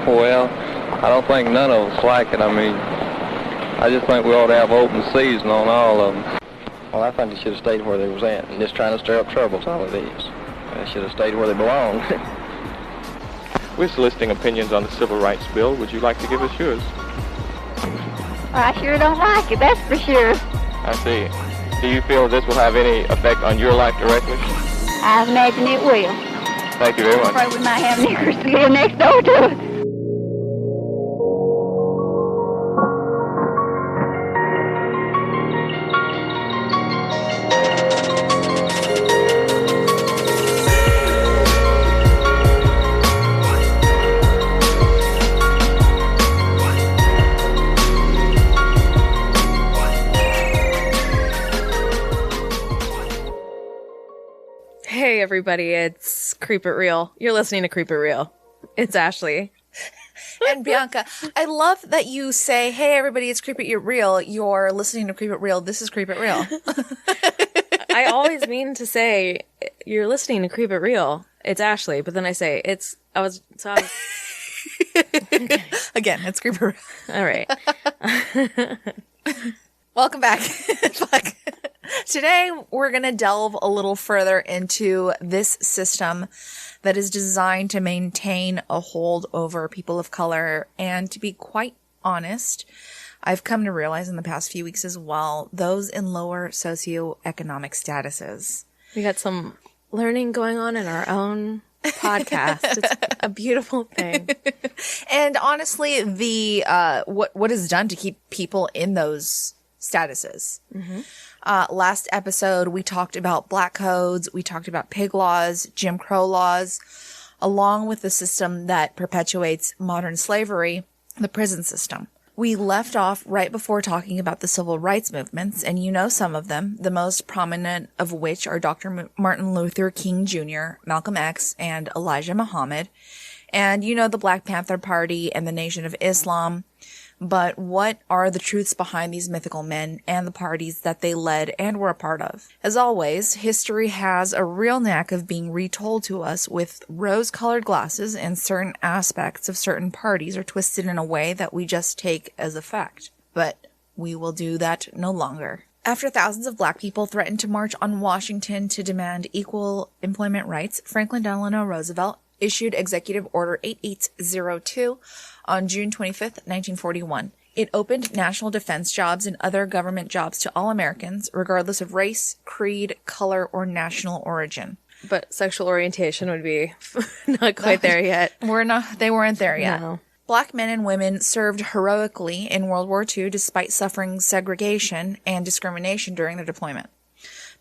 Well, I don't think none of us like it. I mean, I just think we ought to have open season on all of them. Well, I think they should have stayed where they was at and just trying to stir up trouble is all it is. They should have stayed where they belong. We're soliciting opinions on the Civil Rights Bill. Would you like to give us yours? Well, I sure don't like it, that's for sure. I see. Do you feel this will have any effect on your life directly? I imagine it will. Thank you very much. Probably we might have niggers to live next door to us. Hey everybody, it's Creep It Real. You're listening to Creep It Real. It's Ashley. And Bianca, I love that you say, hey everybody, it's Creep It Real. You're listening to Creep It Real. This is Creep It Real. I always mean to say, you're listening to Creep It Real. It's Ashley. But then I say, I was Again, it's Creep It Real. all right. Welcome back. Fuck. Today, we're going to delve a little further into this system that is designed to maintain a hold over people of color. And to be quite honest, I've come to realize in the past few weeks as well, those in lower socioeconomic statuses. We got some learning going on in our own podcast. It's a beautiful thing. And honestly, the what is done to keep people in those statuses. Mm-hmm. Last episode, we talked about black codes, we talked about pig laws, Jim Crow laws, along with the system that perpetuates modern slavery, the prison system. We left off right before talking about the civil rights movements, and you know some of them, the most prominent of which are Dr. Martin Luther King Jr., Malcolm X, and Elijah Muhammad. And you know the Black Panther Party and the Nation of Islam. But what are the truths behind these mythical men and the parties that they led and were a part of? As always, history has a real knack of being retold to us with rose-colored glasses, and certain aspects of certain parties are twisted in a way that we just take as a fact. But we will do that no longer. After thousands of black people threatened to march on Washington to demand equal employment rights, Franklin Delano Roosevelt issued Executive Order 8802 on June 25th, 1941. It opened national defense jobs and other government jobs to all Americans, regardless of race, creed, color, or national origin. But sexual orientation would be not quite there yet. They weren't there yet. No. Black men and women served heroically in World War II despite suffering segregation and discrimination during their deployment.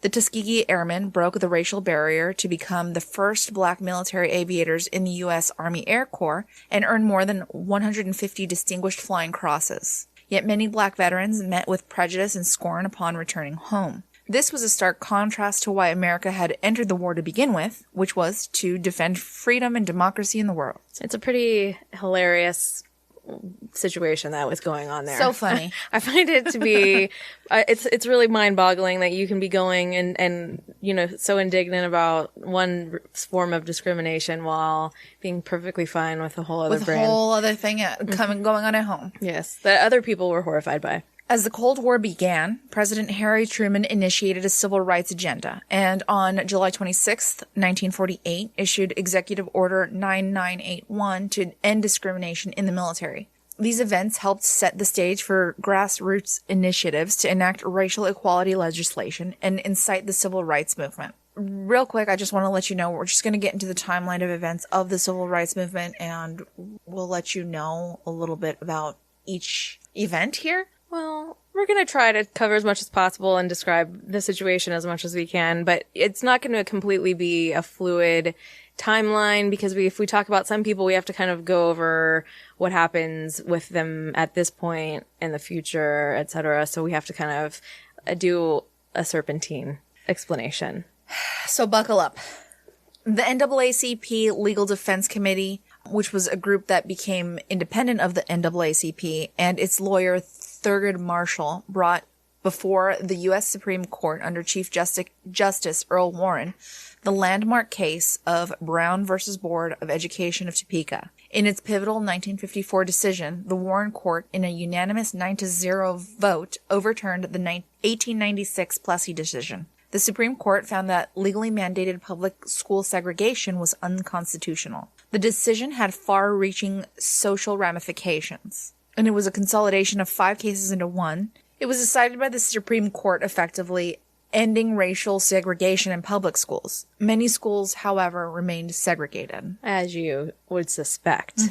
The Tuskegee Airmen broke the racial barrier to become the first black military aviators in the U.S. Army Air Corps and earned more than 150 distinguished flying crosses. Yet many black veterans met with prejudice and scorn upon returning home. This was a stark contrast to why America had entered the war to begin with, which was to defend freedom and democracy in the world. It's a pretty hilarious situation that was going on there. So funny. I find it to be, it's really mind-boggling that you can be going and you know, so indignant about one form of discrimination while being perfectly fine with a whole other with a whole other thing going on at home. Yes, that other people were horrified by. As the Cold War began, President Harry Truman initiated a civil rights agenda, and on July 26, 1948, issued Executive Order 9981 to end discrimination in the military. These events helped set the stage for grassroots initiatives to enact racial equality legislation and incite the civil rights movement. Real quick, I just want to let you know, we're just going to get into the timeline of events of the civil rights movement, and we'll let you know a little bit about each event here. Well, we're going to try to cover as much as possible and describe the situation as much as we can, but it's not going to completely be a fluid timeline because if we talk about some people, we have to kind of go over what happens with them at this point in the future, etc. So we have to kind of do a serpentine explanation. So buckle up. The NAACP Legal Defense Committee, which was a group that became independent of the NAACP, and its lawyer Thurgood Marshall brought before the U.S. Supreme Court under Chief Justice Earl Warren the landmark case of Brown versus Board of Education of Topeka. In its pivotal 1954 decision, the Warren Court, in a unanimous 9-0 vote, overturned the 1896 Plessy decision. The Supreme Court found that legally mandated public school segregation was unconstitutional. The decision had far-reaching social ramifications, and it was a consolidation of 5 cases into one. It was decided by the Supreme Court effectively ending racial segregation in public schools. Many schools, however, remained segregated. As you would suspect.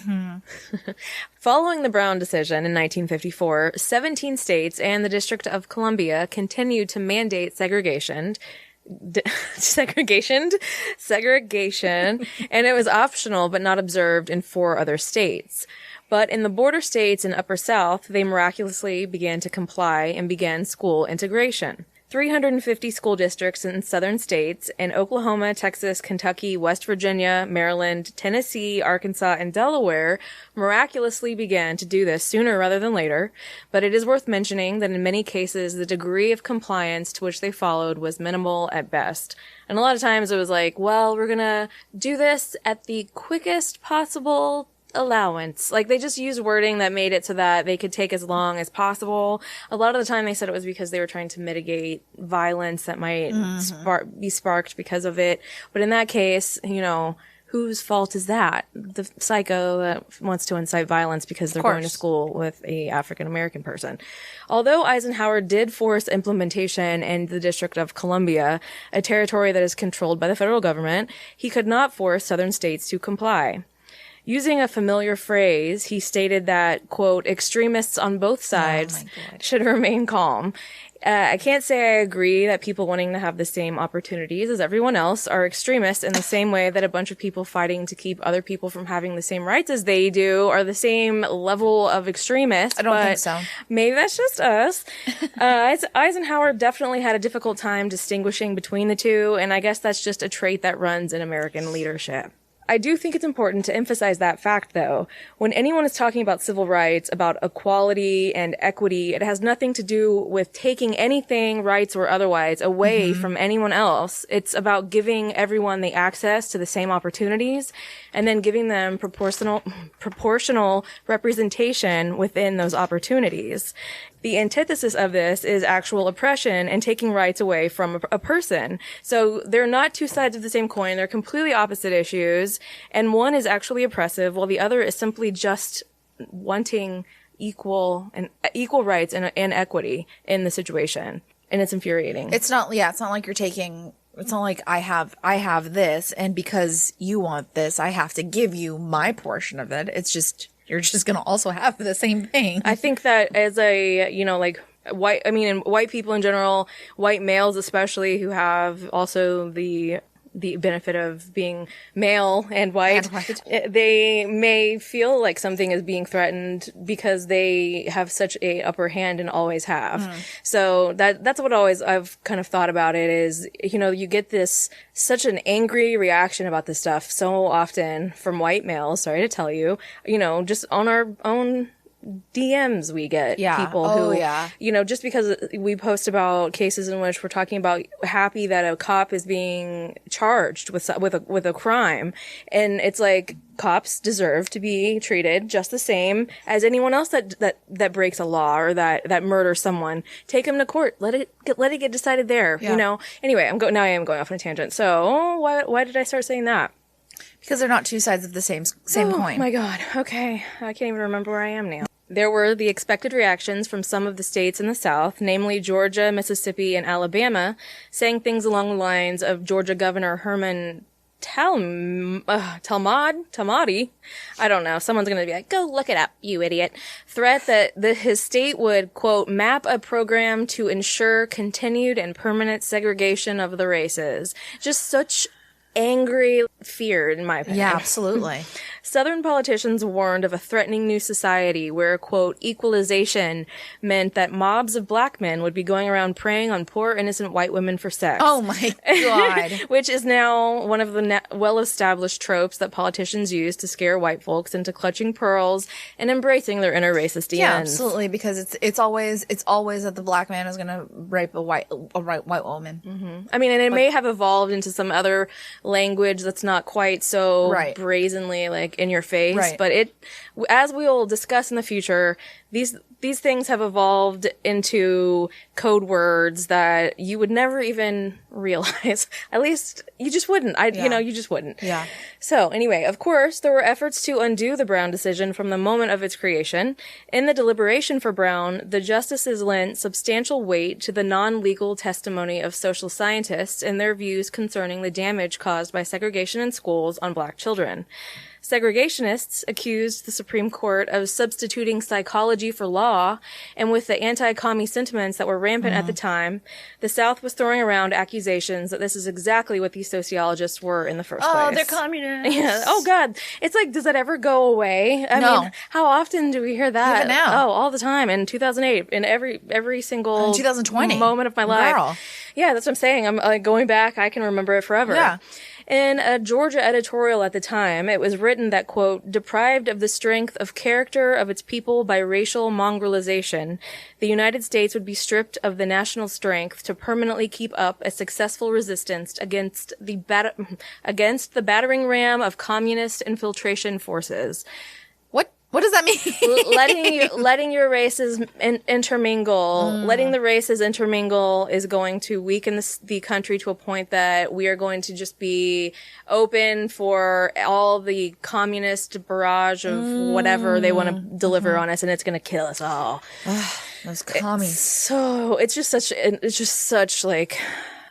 Following the Brown decision in 1954, 17 states and the District of Columbia continued to mandate segregation, and it was optional but not observed in 4 other states. But in the border states in Upper South, they miraculously began to comply and began school integration. 350 school districts in southern states in Oklahoma, Texas, Kentucky, West Virginia, Maryland, Tennessee, Arkansas, and Delaware miraculously began to do this sooner rather than later. But it is worth mentioning that in many cases, the degree of compliance to which they followed was minimal at best. And a lot of times it was like, well, we're gonna do this at the quickest possible allowance. Like, they just used wording that made it so that they could take as long as possible. A lot of the time they said it was because they were trying to mitigate violence that might be sparked because of it. But in that case, you know, whose fault is that? The psycho that wants to incite violence because they're going to school with a African American person. Although Eisenhower did force implementation in the District of Columbia, a territory that is controlled by the federal government, he could not force southern states to comply. Using a familiar phrase, he stated that, quote, extremists on both sides should remain calm. I can't say I agree that people wanting to have the same opportunities as everyone else are extremists in the same way that a bunch of people fighting to keep other people from having the same rights as they do are the same level of extremists. I don't think so. Maybe that's just us. Eisenhower definitely had a difficult time distinguishing between the two, and I guess that's just a trait that runs in American leadership. I do think it's important to emphasize that fact, though. When anyone is talking about civil rights, about equality and equity, it has nothing to do with taking anything, rights or otherwise, away from anyone else. It's about giving everyone the access to the same opportunities and then giving them proportional representation within those opportunities. The antithesis of this is actual oppression and taking rights away from a person. So they're not two sides of the same coin. They're completely opposite issues. And one is actually oppressive while the other is simply just wanting equal rights and equity in the situation. And it's infuriating. It's not like you're taking, it's not like I have this, and because you want this, I have to give you my portion of it. It's just, you're just going to also have the same thing. I think that as white people in general, white males especially, who have also the benefit of being male and white, they may feel like something is being threatened because they have such a upper hand and always have. So that's what I've kind of thought about it is, you know, you get such an angry reaction about this stuff so often from white males, sorry to tell you, you know, just on our own DMs we get people who, you know, just because we post about cases in which we're talking about happy that a cop is being charged with a crime, and it's like cops deserve to be treated just the same as anyone else that breaks a law or that murders someone. Take them to court. Let it get decided there. You know. Anyway, I am going off on a tangent. So why did I start saying that? Because they're not two sides of the same coin. Oh my God. Okay. I can't even remember where I am now. There were the expected reactions from some of the states in the South, namely Georgia, Mississippi, and Alabama, saying things along the lines of Georgia Governor Herman Talmadge, I don't know, someone's going to be like, go look it up, you idiot, threat that his state would, quote, map a program to ensure continued and permanent segregation of the races. Just such angry fear, in my opinion. Yeah, absolutely. Southern politicians warned of a threatening new society where, quote, equalization meant that mobs of black men would be going around preying on poor, innocent white women for sex. Oh my God. Which is now one of the well-established tropes that politicians use to scare white folks into clutching pearls and embracing their inner racist ends. Yeah, absolutely, because it's always that the black man is going to rape a white woman. I mean, and it may have evolved into some other language that's not quite so Right. brazenly like in your face. Right. But as we will discuss in the future, these things have evolved into code words that you would never even realize. At least you just wouldn't. You just wouldn't. Yeah. So anyway, of course, there were efforts to undo the Brown decision from the moment of its creation. In the deliberation for Brown, the justices lent substantial weight to the non-legal testimony of social scientists and their views concerning the damage caused by segregation in schools on black children. Segregationists accused the Supreme Court of substituting psychology for law, and with the anti-commie sentiments that were rampant at the time, the South was throwing around accusations that this is exactly what these sociologists were in the first place. Oh, they're communists. Yeah. Oh, God. It's like, does that ever go away? I No. mean, how often do we hear that? Even now. Oh, all the time. In 2008, in every single In 2020. moment of my life. Girl. Yeah, that's what I'm saying. I'm going back. I can remember it forever. Yeah. In a Georgia editorial at the time, it was written that, quote, deprived of the strength of character of its people by racial mongrelization, the United States would be stripped of the national strength to permanently keep up a successful resistance against the battering ram of communist infiltration forces. What does that mean? letting your races intermingle, letting the races intermingle is going to weaken the country to a point that we are going to just be open for all the communist barrage of whatever they want to deliver on us, and it's going to kill us all. Those commies. So it's just such like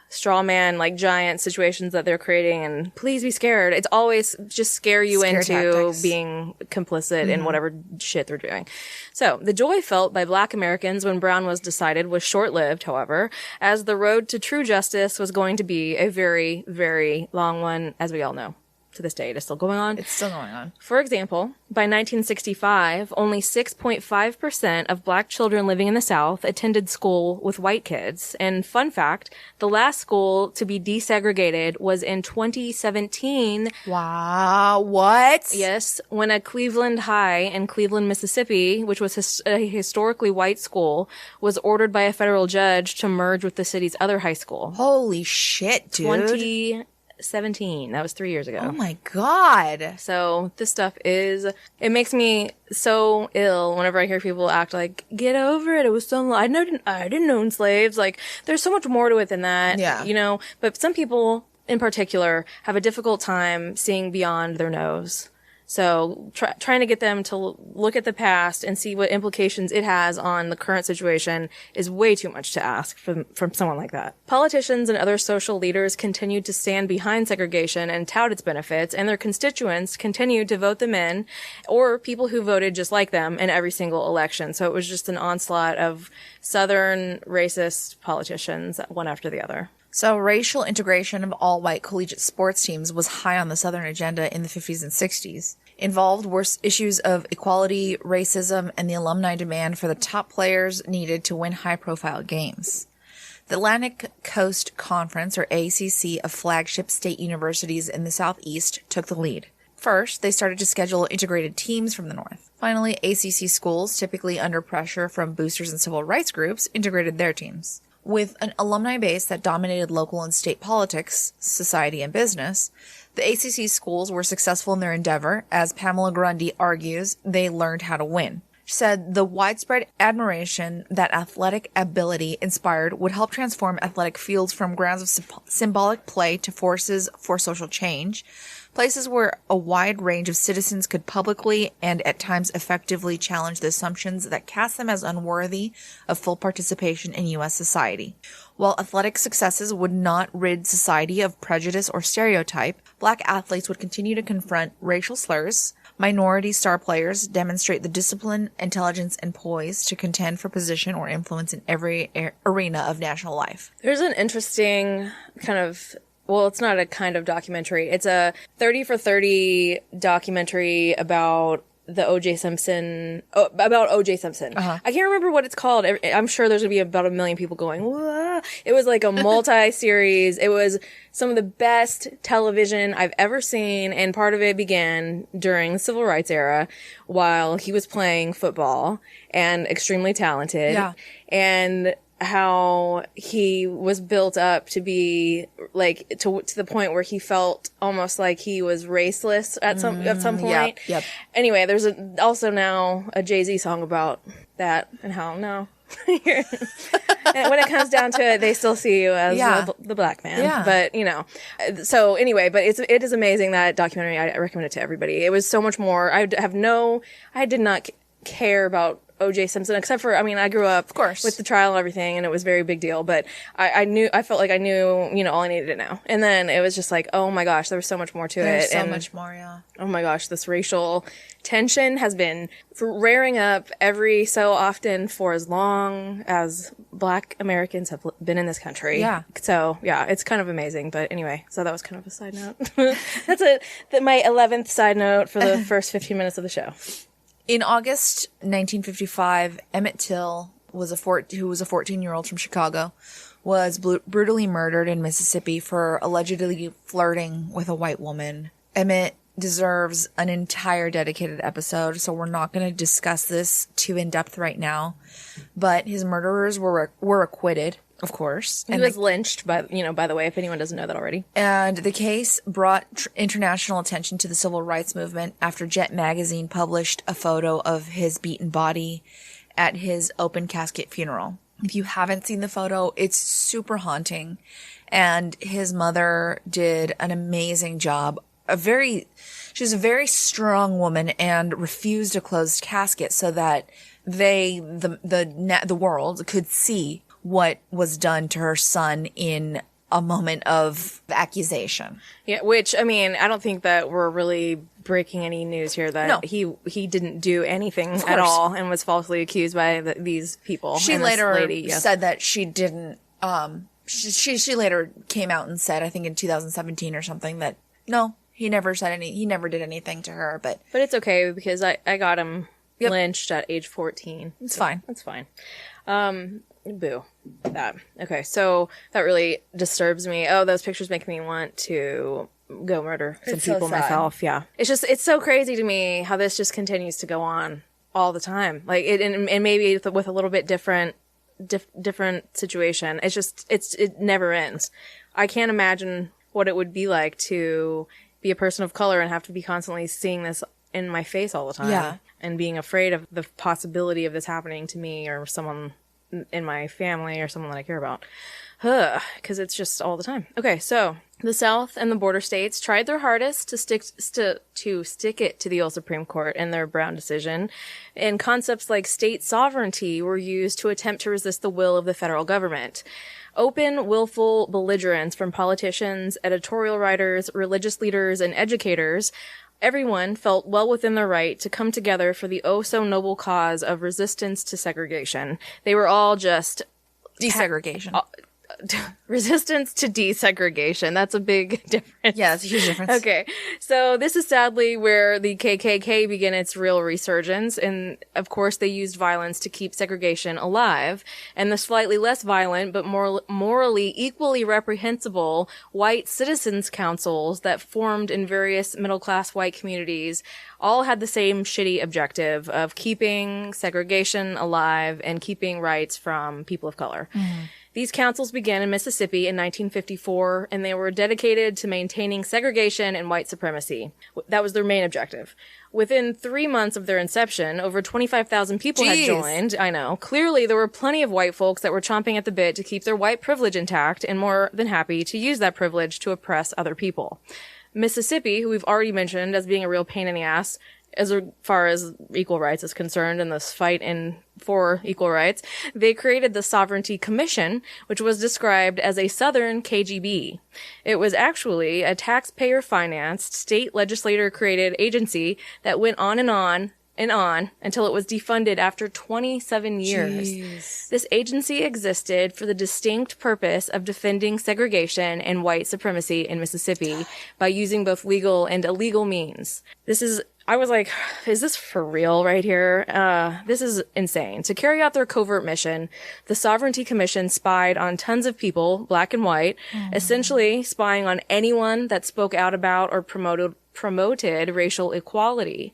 straw man, like giant situations that they're creating, and please be scared. It's always just scare you Scare into tactics. being complicit in whatever shit they're doing. So the joy felt by black Americans when Brown was decided was short-lived, however, as the road to true justice was going to be a very, very long one, as we all know. To this day, it is still going on. It's still going on. For example, by 1965, only 6.5% of black children living in the South attended school with white kids. And fun fact, the last school to be desegregated was in 2017. Wow. What? Yes, when a Cleveland High in Cleveland, Mississippi, which was a historically white school, was ordered by a federal judge to merge with the city's other high school. Holy shit, dude. 2017. That was 3 years ago. Oh my God. So this stuff it makes me so ill whenever I hear people act like, get over it. It was so long. I didn't own slaves. Like, there's so much more to it than that. Yeah. You know, but some people in particular have a difficult time seeing beyond their nose. So trying to get them to look at the past and see what implications it has on the current situation is way too much to ask from someone like that. Politicians and other social leaders continued to stand behind segregation and tout its benefits, and their constituents continued to vote them in, or people who voted just like them in every single election. So it was just an onslaught of Southern racist politicians, one after the other. So racial integration of all white collegiate sports teams was high on the Southern agenda in the 50s and 60s. Involved were issues of equality, racism, and the alumni demand for the top players needed to win high-profile games. The Atlantic Coast Conference, or ACC, of flagship state universities in the Southeast took the lead. First, they started to schedule integrated teams from the North. Finally, ACC schools, typically under pressure from boosters and civil rights groups, integrated their teams. With an alumni base that dominated local and state politics, society, and business, the ACC schools were successful in their endeavor. As Pamela Grundy argues, they learned how to win. She said the widespread admiration that athletic ability inspired would help transform athletic fields from grounds of symbolic play to forces for social change, places where a wide range of citizens could publicly and at times effectively challenge the assumptions that cast them as unworthy of full participation in U.S. society. While athletic successes would not rid society of prejudice or stereotype, black athletes would continue to confront racial slurs. Minority star players demonstrate the discipline, intelligence, and poise to contend for position or influence in every arena of national life. There's an interesting kind of, well, it's not a kind of documentary. It's a 30 for 30 documentary about the O.J. Simpson. I can't remember what it's called. I'm sure there's going to be about 1 million people going, whoa. It was like a multi-series. It was some of the best television I've ever seen, and part of it began during the Civil Rights era while he was playing football and extremely talented. Yeah. And how he was built up to be like to the point where he felt almost like he was raceless at some point. Yep. Anyway, there's also now a Jay-Z song about that and how no. And when it comes down to it, they still see you as the black man. Yeah. But, so anyway, but it is amazing, that documentary. I recommend it to everybody. It was so much more. I did not care about O.J. Simpson, except for, I grew up, of course, with the trial and everything, and it was a very big deal, but I felt like I knew, all I needed to know. And then it was just like, oh my gosh, there was so much more to it. There's so much more, yeah. Oh my gosh, this racial tension has been rearing up every so often for as long as Black Americans have been in this country. Yeah. So, yeah, it's kind of amazing. But anyway, so that was kind of a side note. That's my 11th side note for the first 15 minutes of the show. In August 1955, Emmett Till, who was a 14-year-old from Chicago, was brutally murdered in Mississippi for allegedly flirting with a white woman. Emmett deserves an entire dedicated episode, so we're not going to discuss this too in depth right now. But his murderers were acquitted, of course. He was lynched, by the way, if anyone doesn't know that already. And the case brought international attention to the civil rights movement after Jet magazine published a photo of his beaten body at his open casket funeral. If you haven't seen the photo, it's super haunting. And his mother did an amazing job. She was a very strong woman and refused a closed casket so that the world could see what was done to her son in a moment of accusation. Yeah, which, I don't think that we're really breaking any news here that he didn't do anything at all and was falsely accused by these people. She later said that she didn't, she later came out and said, I think in 2017 or something, that no, he never did anything to her, but it's okay because I got him lynched at age 14. It's fine. That's fine. Boo. That. Okay, so that really disturbs me. Oh, those pictures make me want to go murder some people myself. Yeah. It's so crazy to me how this just continues to go on all the time. Like and maybe with a little bit different situation. It never ends. I can't imagine what it would be like to be a person of color and have to be constantly seeing this in my face all the time. Yeah. And being afraid of the possibility of this happening to me or someone in my family or someone that I care about. Because it's just all the time. Okay, so the South and the border states tried their hardest to stick it to the old Supreme Court in their Brown decision, and concepts like state sovereignty were used to attempt to resist the will of the federal government. Open, willful belligerence from politicians, editorial writers, religious leaders, and educators. Everyone felt well within their right to come together for the oh-so-noble cause of resistance to segregation. They were all just... desegregation. Resistance to desegregation. That's a big difference. Yeah, that's a huge difference. Okay. So this is sadly where the KKK began its real resurgence. And of course, they used violence to keep segregation alive. And the slightly less violent, but more morally equally reprehensible white citizens councils that formed in various middle-class white communities all had the same shitty objective of keeping segregation alive and keeping rights from people of color. Mm-hmm. These councils began in Mississippi in 1954, and they were dedicated to maintaining segregation and white supremacy. That was their main objective. Within 3 months of their inception, over 25,000 people had joined. I know. Clearly, there were plenty of white folks that were chomping at the bit to keep their white privilege intact and more than happy to use that privilege to oppress other people. Mississippi, who we've already mentioned as being a real pain in the ass, as far as equal rights is concerned in this fight for equal rights, they created the Sovereignty Commission, which was described as a Southern KGB. It was actually a taxpayer-financed, state legislator-created agency that went on and on and on until it was defunded after 27 years. Jeez. This agency existed for the distinct purpose of defending segregation and white supremacy in Mississippi by using both legal and illegal means. I was like, is this for real right here? This is insane. To carry out their covert mission, the Sovereignty Commission spied on tons of people, black and white, essentially spying on anyone that spoke out about or promoted racial equality.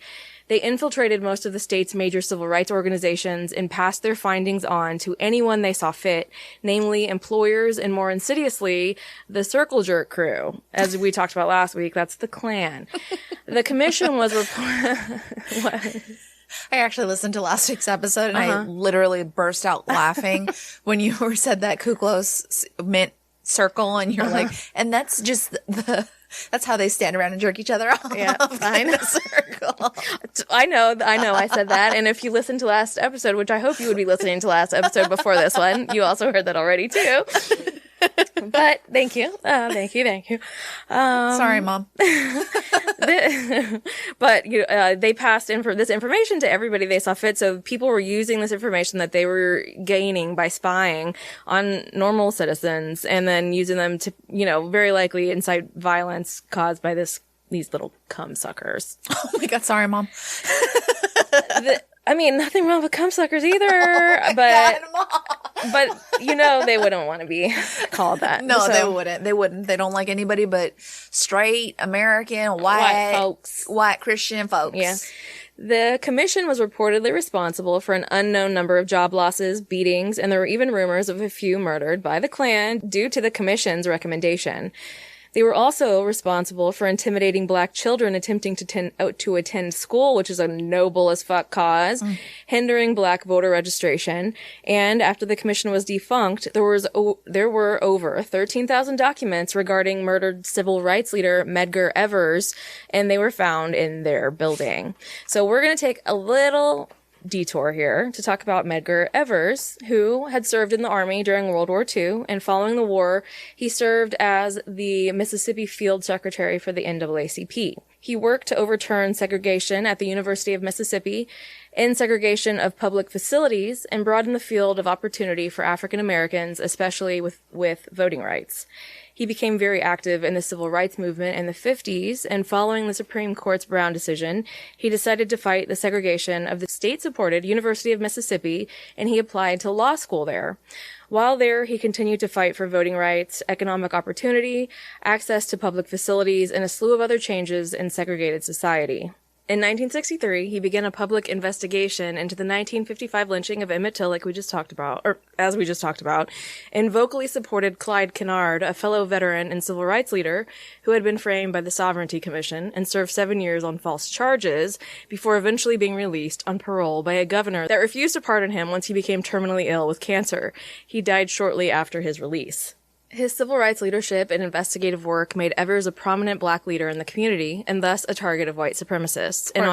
They infiltrated most of the state's major civil rights organizations and passed their findings on to anyone they saw fit, namely employers and, more insidiously, the circle jerk crew. As we talked about last week, that's the Klan. The commission was I actually listened to last week's episode and I literally burst out laughing when you said that Ku Klux meant circle, and you're like, and that's just that's how they stand around and jerk each other off. Yeah, I know. Circle. I know. I said that. And if you listened to last episode, which I hope you would be listening to last episode before this one, you also heard that already too. But thank you. Thank you. Sorry, Mom. But they passed this information to everybody they saw fit. So people were using this information that they were gaining by spying on normal citizens and then using them to, very likely incite violence caused by these little cum suckers. Oh my God. Sorry, Mom. Nothing wrong with cum suckers either, but they wouldn't want to be called that. No, they wouldn't. They wouldn't. They don't like anybody but straight American, white folks, white Christian folks. Yeah. The commission was reportedly responsible for an unknown number of job losses, beatings, and there were even rumors of a few murdered by the Klan due to the commission's recommendation. They were also responsible for intimidating black children attempting to attend school, which is a noble as fuck cause, hindering black voter registration. And after the commission was defunct, there were over 13,000 documents regarding murdered civil rights leader Medgar Evers, and they were found in their building. So we're going to take a little detour here to talk about Medgar Evers, who had served in the Army during World War II, and following the war, he served as the Mississippi Field Secretary for the NAACP. He worked to overturn segregation at the University of Mississippi, end segregation of public facilities, and broaden the field of opportunity for African Americans, especially with voting rights. He became very active in the civil rights movement in the 50s, and following the Supreme Court's Brown decision, he decided to fight the segregation of the state-supported University of Mississippi, and he applied to law school there. While there, he continued to fight for voting rights, economic opportunity, access to public facilities, and a slew of other changes in segregated society. In 1963, he began a public investigation into the 1955 lynching of Emmett Till, as we just talked about, and vocally supported Clyde Kennard, a fellow veteran and civil rights leader who had been framed by the Sovereignty Commission and served 7 years on false charges before eventually being released on parole by a governor that refused to pardon him once he became terminally ill with cancer. He died shortly after his release. His civil rights leadership and investigative work made Evers a prominent black leader in the community and thus a target of white supremacists. And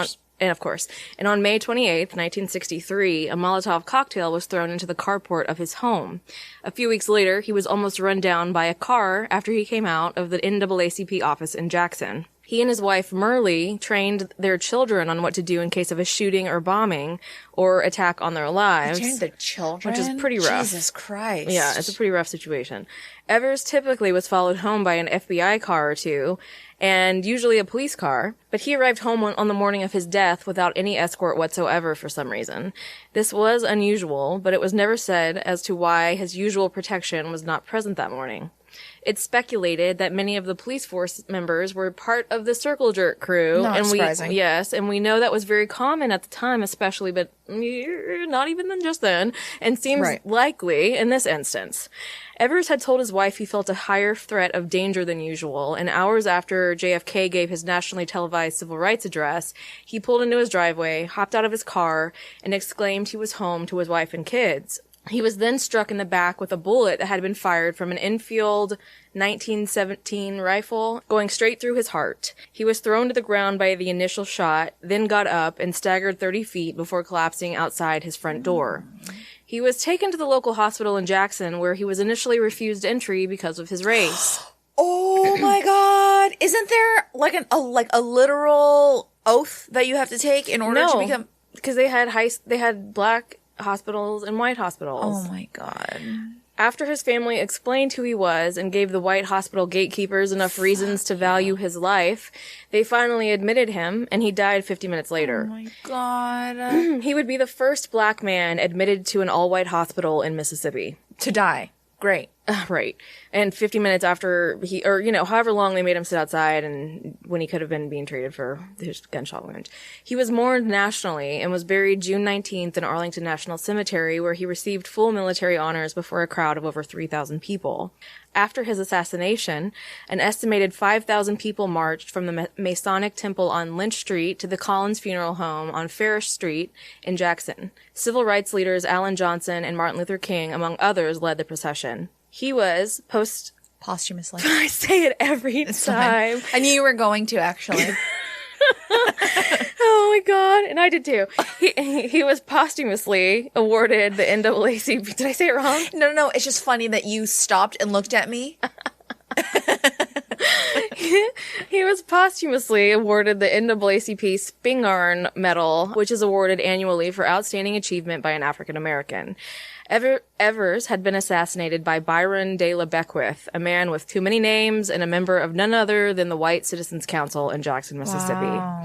on May 28th, 1963, a Molotov cocktail was thrown into the carport of his home. A few weeks later, he was almost run down by a car after he came out of the NAACP office in Jackson. He and his wife, Merle, trained their children on what to do in case of a shooting or bombing or attack on their lives. They trained their children? Which is pretty rough. Jesus Christ. Yeah, it's a pretty rough situation. Evers typically was followed home by an FBI car or two, and usually a police car, but he arrived home on the morning of his death without any escort whatsoever for some reason. This was unusual, but it was never said as to why his usual protection was not present that morning. It's speculated that many of the police force members were part of the circle jerk crew. Not surprising. And we know that was very common at the time, especially, but not even just then, and seems likely in this instance. Evers had told his wife he felt a higher threat of danger than usual, and hours after JFK gave his nationally televised civil rights address, he pulled into his driveway, hopped out of his car, and exclaimed he was home to his wife and kids. He was then struck in the back with a bullet that had been fired from an Enfield 1917 rifle, going straight through his heart. He was thrown to the ground by the initial shot, then got up and staggered 30 feet before collapsing outside his front door. He was taken to the local hospital in Jackson, where he was initially refused entry because of his race. Oh my God! Isn't there like a literal oath that you have to take in order to become? Because they had black hospitals and white hospitals. Oh my God. After his family explained who he was and gave the white hospital gatekeepers enough reasons to value his life, they finally admitted him, and he died 50 minutes later. Oh my God. He would be the first black man admitted to an all-white hospital in Mississippi. To die. Great. Right. And 50 minutes after however long they made him sit outside and when he could have been being treated for his gunshot wound. He was mourned nationally and was buried June 19th in Arlington National Cemetery, where he received full military honors before a crowd of over 3,000 people. After his assassination, an estimated 5,000 people marched from the Masonic Temple on Lynch Street to the Collins Funeral Home on Farish Street in Jackson. Civil rights leaders Alan Johnson and Martin Luther King, among others, led the procession. He was posthumously. I say it every time. I knew you were going to, actually. Oh my god, and I did too. He was posthumously awarded the NAACP. Did I say it wrong? No. It's just funny that you stopped and looked at me. He was posthumously awarded the NAACP Spingarn Medal, which is awarded annually for outstanding achievement by an African American. Evers had been assassinated by Byron de la Beckwith, a man with too many names and a member of none other than the White Citizens Council in Jackson, Mississippi. Wow.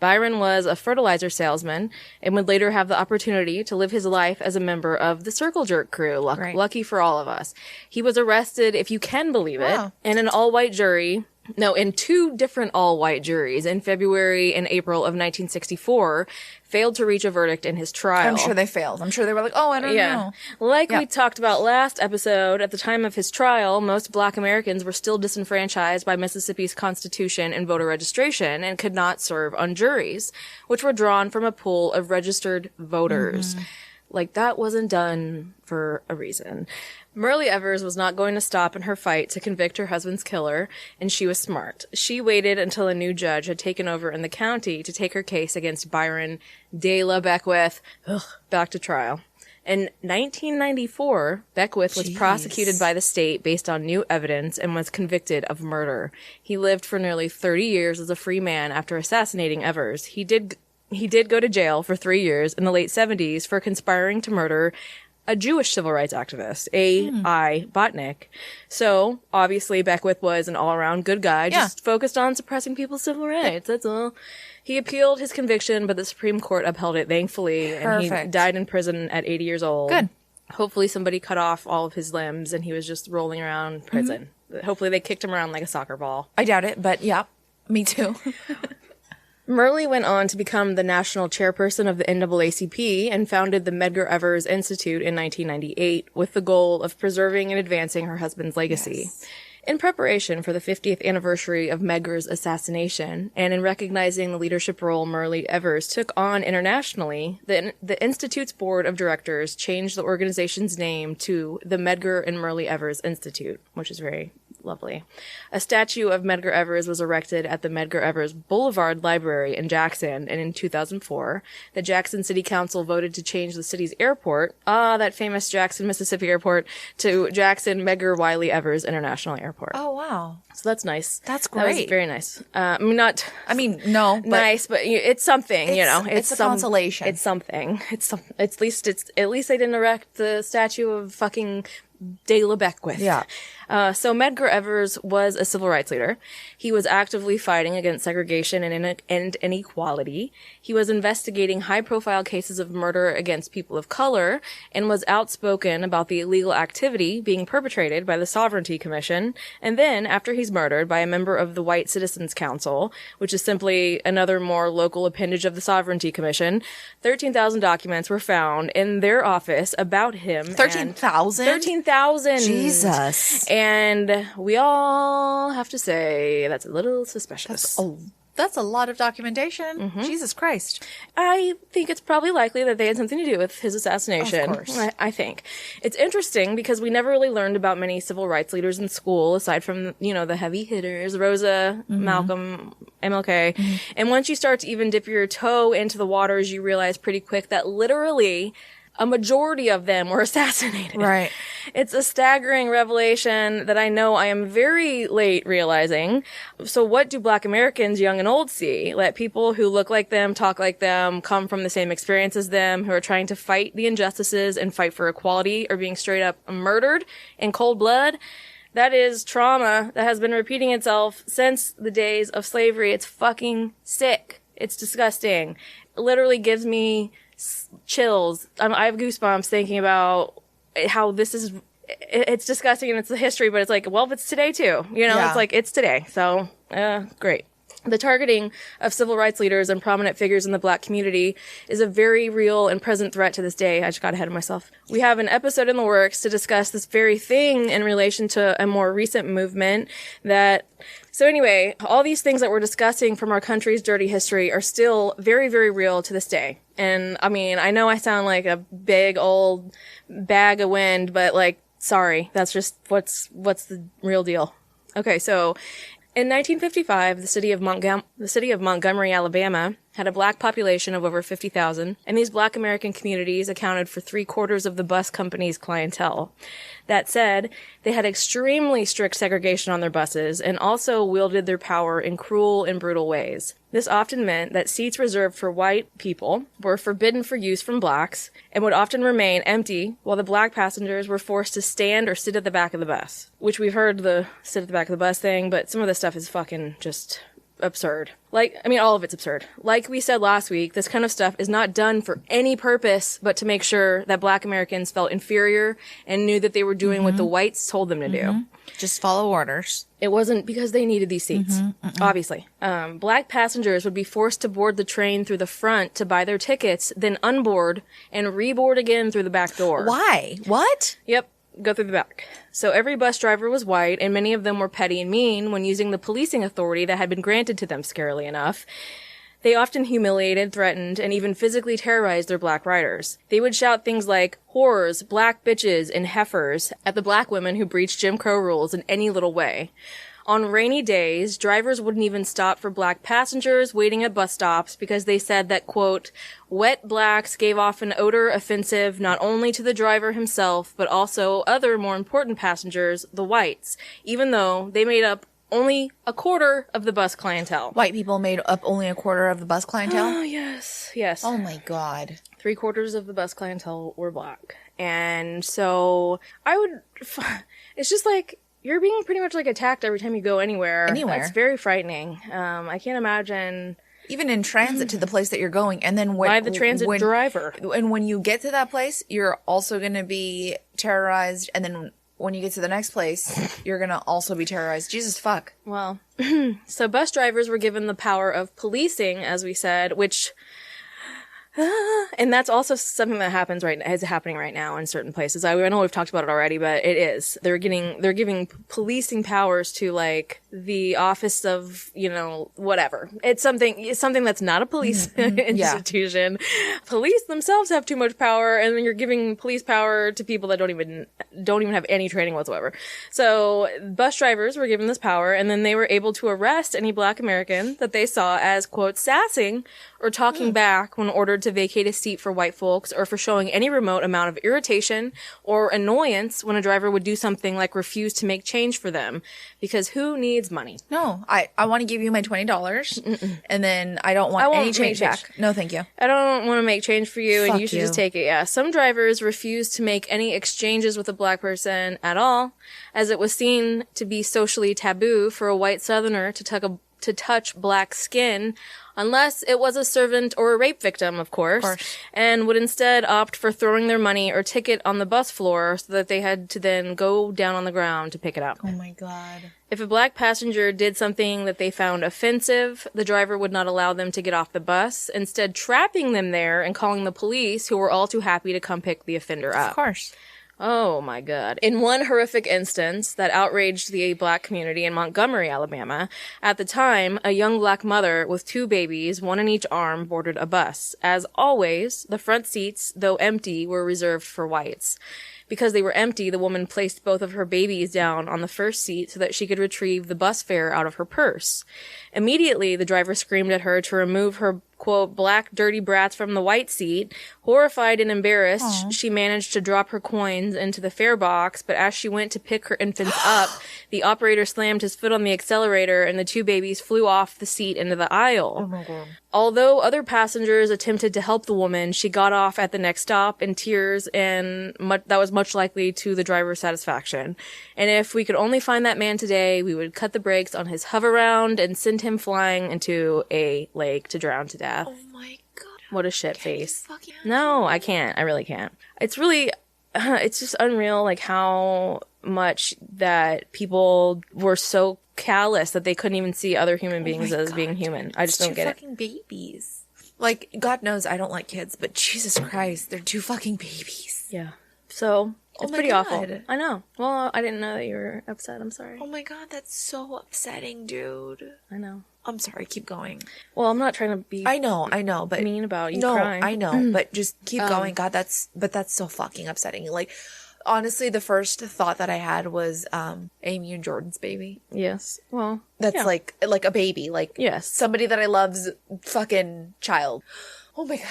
Byron was a fertilizer salesman and would later have the opportunity to live his life as a member of the Circle Jerk crew. Lucky for all of us. He was arrested, if you can believe it, in an all-white jury. No, in two different all-white juries in February and April of 1964, failed to reach a verdict in his trial. I'm sure they failed. I'm sure they were like, I don't know. We talked about last episode, at the time of his trial, most black Americans were still disenfranchised by Mississippi's Constitution and voter registration and could not serve on juries, which were drawn from a pool of registered voters. That wasn't done for a reason. Myrlie Evers was not going to stop in her fight to convict her husband's killer, and she was smart. She waited until a new judge had taken over in the county to take her case against Byron de la Beckwith back to trial. In 1994, Beckwith was prosecuted by the state based on new evidence and was convicted of murder. He lived for nearly 30 years as a free man after assassinating Evers. He did go to jail for 3 years in the late 70s for conspiring to murder a Jewish civil rights activist, A.I. Botnick. So, obviously, Beckwith was an all-around good guy, just focused on suppressing people's civil rights, that's all. He appealed his conviction, but the Supreme Court upheld it, thankfully, and he died in prison at 80 years old. Good. Hopefully somebody cut off all of his limbs, and he was just rolling around prison. Hopefully they kicked him around like a soccer ball. I doubt it, but yeah, me too. Myrlie went on to become the national chairperson of the NAACP and founded the Medgar Evers Institute in 1998 with the goal of preserving and advancing her husband's legacy. Yes. In preparation for the 50th anniversary of Medgar's assassination, and in recognizing the leadership role Myrlie Evers took on internationally, the Institute's board of directors changed the organization's name to the Medgar and Myrlie Evers Institute, which is very lovely. A statue of Medgar Evers was erected at the Medgar Evers Boulevard Library in Jackson, and in 2004, the Jackson City Council voted to change the city's airport, that famous Jackson, Mississippi airport, to Jackson Medgar Wiley Evers International Airport. Oh, wow. So that's nice. That's great. That was very nice. No, but nice, but it's something, It's a consolation. It's something. At least they didn't erect the statue of fucking de la Beckwith. Yeah. So Medgar Evers was a civil rights leader. He was actively fighting against segregation and inequality. He was investigating high-profile cases of murder against people of color and was outspoken about the illegal activity being perpetrated by the Sovereignty Commission. And then, after he's murdered by a member of the White Citizens Council, which is simply another more local appendage of the Sovereignty Commission, 13,000 documents were found in their office about him. 13,000? 13,000! Jesus. And we all have to say that's a little suspicious. That's a lot of documentation. Jesus Christ. I think it's probably likely that they had something to do with his assassination. Of course. I think. It's interesting because we never really learned about many civil rights leaders in school, aside from, the heavy hitters, Rosa, Malcolm, MLK. And once you start to even dip your toe into the waters, you realize pretty quick that literally a majority of them were assassinated. Right. It's a staggering revelation that I know I am very late realizing. So what do Black Americans, young and old, see? Let people who look like them, talk like them, come from the same experience as them, who are trying to fight the injustices and fight for equality, are being straight up murdered in cold blood. That is trauma that has been repeating itself since the days of slavery. It's fucking sick. It's disgusting. It literally gives me chills. I have goosebumps thinking about how this is it's disgusting and it's the history, but it's like, well, it's today too. You know, Yeah. it's like, it's today. So, great. The targeting of civil rights leaders and prominent figures in the black community is a very real and present threat to this day. I just got ahead of myself. We have an episode in the works to discuss this very thing in relation to a more recent movement that... So anyway, all these things that we're discussing from our country's dirty history are still very, very real to this day. And I mean, I know I sound like a big old bag of wind, but like, sorry, that's just what's the real deal. Okay, so... In 1955, the city of Montgomery, Alabama, had a black population of over 50,000, and these black American communities accounted for 3/4 of the bus company's clientele. That said, they had extremely strict segregation on their buses and also wielded their power in cruel and brutal ways. This often meant that seats reserved for white people were forbidden for use from blacks and would often remain empty while the black passengers were forced to stand or sit at the back of the bus. Which we've heard the sit at the back of the bus thing, but some of this stuff is fucking just absurd. Like, I mean, all of it's absurd. Like we said last week, this kind of stuff is not done for any purpose but to make sure that black Americans felt inferior and knew that they were doing what the whites told them to do. Just follow orders. It wasn't because they needed these seats, obviously. Black passengers would be forced to board the train through the front to buy their tickets, then unboard and reboard again through the back door. Why? What? Yep. Go through the back. So every bus driver was white, and many of them were petty and mean when using the policing authority that had been granted to them, scarily enough. They often humiliated, threatened, and even physically terrorized their black riders. They would shout things like whores, black bitches, and heifers at the black women who breached Jim Crow rules in any little way. On rainy days, drivers wouldn't even stop for black passengers waiting at bus stops because they said that, quote, wet blacks gave off an odor offensive not only to the driver himself, but also other more important passengers, the whites, even though they made up only 1/4 of the bus clientele. White people made up only 1/4 of the bus clientele? Oh, yes. Yes. Oh my God. 3/4 of the bus clientele were black. And so it's just like, you're being pretty much like attacked every time you go anywhere. Anywhere. It's very frightening. I can't imagine. Even in transit to the place that you're going, and then By the transit driver. And when you get to that place, you're also going to be terrorized, and then when you get to the next place, you're going to also be terrorized. Jesus fuck. Well, so bus drivers were given the power of policing, as we said, which... and that's also something that is happening right now in certain places. I know we've talked about it already, but it is. They're giving policing powers to like the office of, you know, whatever. It's something that's not a police institution. Yeah. Police themselves have too much power, and then you're giving police power to people that don't even have any training whatsoever. So bus drivers were given this power, and then they were able to arrest any black American that they saw as, quote, sassing or talking back when ordered to vacate a seat for white folks, or for showing any remote amount of irritation or annoyance when a driver would do something like refuse to make change for them. Because who needs money? No, I want to give you my $20, and then I don't want any change back. No, thank you. I don't want to make change for you, and Fuck you should you. just take it. Yeah. Some drivers refused to make any exchanges with a black person at all, as it was seen to be socially taboo for a white Southerner to touch black skin, unless it was a servant or a rape victim, of course, and would instead opt for throwing their money or ticket on the bus floor so that they had to then go down on the ground to pick it up. Oh my God. If a black passenger did something that they found offensive, the driver would not allow them to get off the bus, instead trapping them there and calling the police, who were all too happy to come pick the offender up. Of course. Oh my God. In one horrific instance that outraged the black community in Montgomery, Alabama, at the time, a young black mother with 2 babies, one in each arm, boarded a bus. As always, the front seats, though empty, were reserved for whites. Because they were empty, the woman placed both of her babies down on the first seat so that she could retrieve the bus fare out of her purse. Immediately, the driver screamed at her to remove her, quote, black dirty brats from the white seat. Horrified and embarrassed, she managed to drop her coins into the fare box, but as she went to pick her infants up, the operator slammed his foot on the accelerator and the 2 babies flew off the seat into the aisle. Oh my God. Although other passengers attempted to help the woman, she got off at the next stop in tears, and that was much likely to the driver's satisfaction. And if we could only find that man today, we would cut the brakes on his hover-round and send him flying into a lake to drown to death. Oh my God. What a shit face. No, I can't. I really can't. It's really... it's just unreal, like, how much that people were so callous that they couldn't even see other human beings as being human. I just don't get it. Fucking babies. Like, God knows I don't like kids, but Jesus Christ, they're 2 fucking babies. Yeah. So, it's my pretty God. awful. I know. Well, I didn't know that you were upset. I'm sorry. Oh my God, that's so upsetting, dude. I know. I'm sorry, keep going. Well, I'm not trying to be I know, but mean about you no, crying. I know, but just keep going. God, that's so fucking upsetting. Like, honestly, the first thought that I had was Amy and Jordan's baby. Yes. Well, That's yeah. like a baby, like Yes. somebody that I love's fucking child. Oh my God,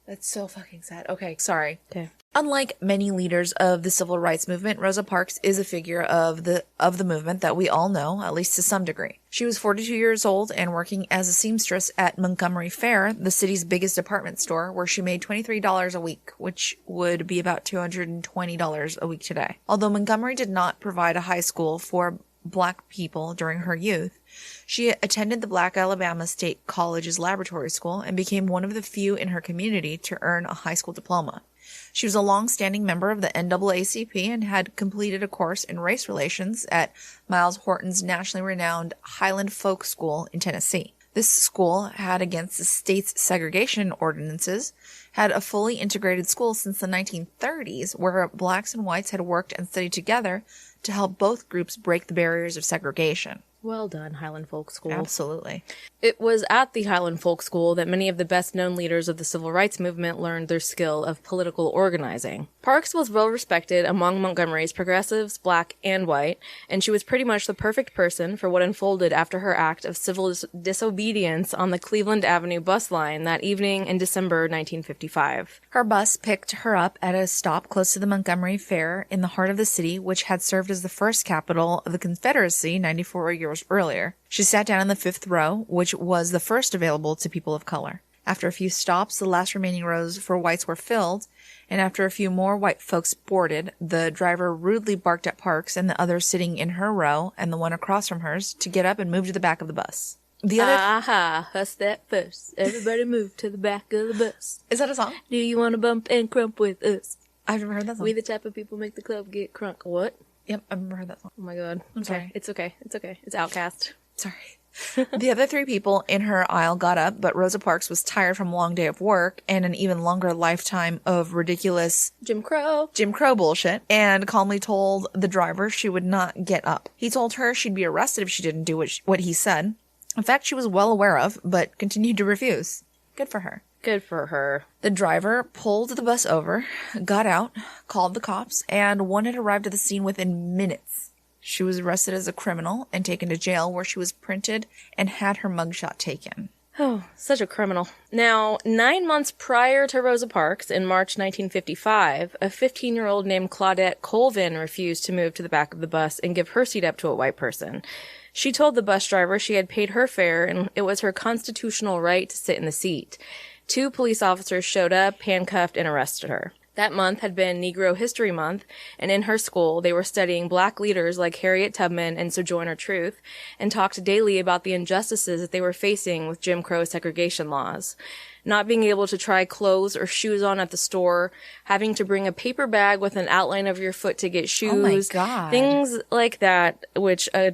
that's so fucking sad. Okay, sorry. Okay. Unlike many leaders of the civil rights movement, Rosa Parks is a figure of the movement that we all know, at least to some degree. She was 42 years old and working as a seamstress at Montgomery Fair, the city's biggest department store, where she made $23 a week, which would be about $220 a week today. Although Montgomery did not provide a high school for Black people during her youth, she attended the Black Alabama State College's laboratory school and became one of the few in her community to earn a high school diploma. She was a long-standing member of the NAACP and had completed a course in race relations at Miles Horton's nationally renowned Highland Folk School in Tennessee. This school had, against the state's segregation ordinances, had a fully integrated school since the 1930s, where blacks and whites had worked and studied together to help both groups break the barriers of segregation. Well done, Highland Folk School. Absolutely. It was at the Highland Folk School that many of the best-known leaders of the civil rights movement learned their skill of political organizing. Parks was well respected among Montgomery's progressives, black and white, and she was pretty much the perfect person for what unfolded after her act of civil disobedience on the Cleveland Avenue bus line that evening in December 1955. Her bus picked her up at a stop close to the Montgomery Fair in the heart of the city, which had served as the first capital of the Confederacy 94 years earlier. She sat down in the 5th row, which was the first available to people of color. After a few stops, the last remaining rows for whites were filled, and after a few more white folks boarded, the driver rudely barked at Parks and the others sitting in her row and the one across from hers to get up and move to the back of the bus. The other Aha, huss that first. Everybody move to the back of the bus. Is that a song? Do you want to bump and crump with us? I've never heard that song. We the type of people make the club get crunk. What? Yep, I've never heard that song. Oh my God. I'm sorry. It's okay. It's okay. It's Outcast. Sorry. The other 3 people in her aisle got up, but Rosa Parks was tired from a long day of work and an even longer lifetime of ridiculous Jim Crow bullshit, and calmly told the driver she would not get up. He told her she'd be arrested if she didn't do what he said. In fact, she was well aware of, but continued to refuse. Good for her. Good for her. The driver pulled the bus over, got out, called the cops, and one had arrived at the scene within minutes. She was arrested as a criminal and taken to jail, where she was printed and had her mugshot taken. Oh, such a criminal. Now, 9 months prior to Rosa Parks, in March 1955, a 15-year-old named Claudette Colvin refused to move to the back of the bus and give her seat up to a white person. She told the bus driver she had paid her fare and it was her constitutional right to sit in the seat. 2 police officers showed up, handcuffed, and arrested her. That month had been Negro History Month, and in her school, they were studying black leaders like Harriet Tubman and Sojourner Truth, and talked daily about the injustices that they were facing with Jim Crow segregation laws. Not being able to try clothes or shoes on at the store, having to bring a paper bag with an outline of your foot to get shoes. Oh my God. Things like that, which a,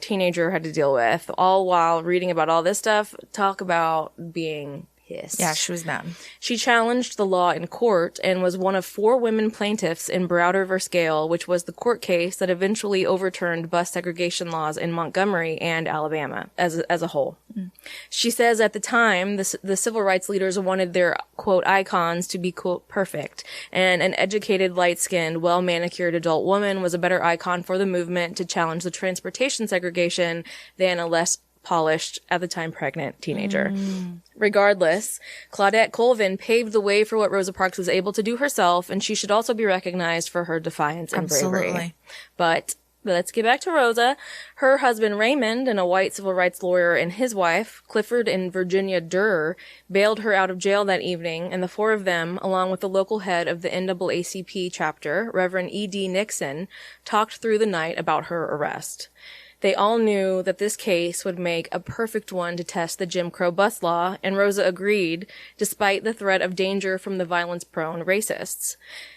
teenager had to deal with, all while reading about all this stuff. Talk about being pissed. Yeah, she was mad. She challenged the law in court and was one of 4 women plaintiffs in Browder v. Gale, which was the court case that eventually overturned bus segregation laws in Montgomery and Alabama as a whole. Mm. She says at the time, the civil rights leaders wanted their, quote, icons to be, quote, perfect, and an educated, light-skinned, well-manicured adult woman was a better icon for the movement to challenge the transportation segregation than a less polished, at the time pregnant, teenager. Regardless, Claudette Colvin paved the way for what Rosa Parks was able to do herself, and she should also be recognized for her defiance and bravery. Absolutely. But let's get back to Rosa. Her husband Raymond, and a white civil rights lawyer, and his wife, Clifford and Virginia Durr, bailed her out of jail that evening, and the 4 of them, along with the local head of the NAACP chapter, Reverend E.D. Nixon, talked through the night about her arrest. They all knew that this case would make a perfect one to test the Jim Crow bus law, and Rosa agreed, despite the threat of danger from the violence-prone racists.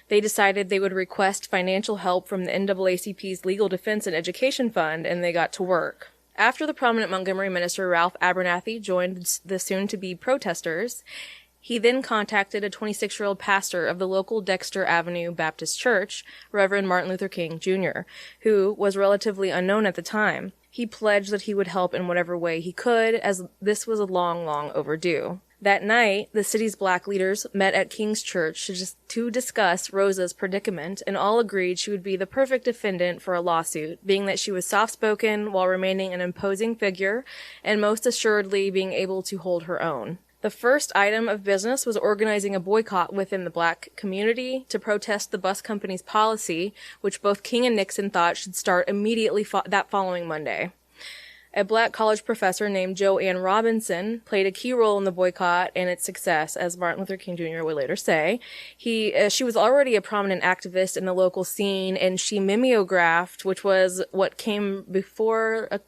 They decided they would request financial help from the NAACP's Legal Defense and Education Fund, and they got to work. After the prominent Montgomery minister Ralph Abernathy joined the soon-to-be protesters, he then contacted a 26-year-old pastor of the local Dexter Avenue Baptist Church, Reverend Martin Luther King Jr., who was relatively unknown at the time. He pledged that he would help in whatever way he could, as this was long, long overdue. That night, the city's black leaders met at King's Church to discuss Rosa's predicament, and all agreed she would be the perfect defendant for a lawsuit, being that she was soft-spoken while remaining an imposing figure, and most assuredly being able to hold her own. The first item of business was organizing a boycott within the black community to protest the bus company's policy, which both King and Nixon thought should start immediately that following Monday. A black college professor named Joanne Robinson played a key role in the boycott and its success, as Martin Luther King Jr. would later say. She was already a prominent activist in the local scene, and she mimeographed, which was what came before a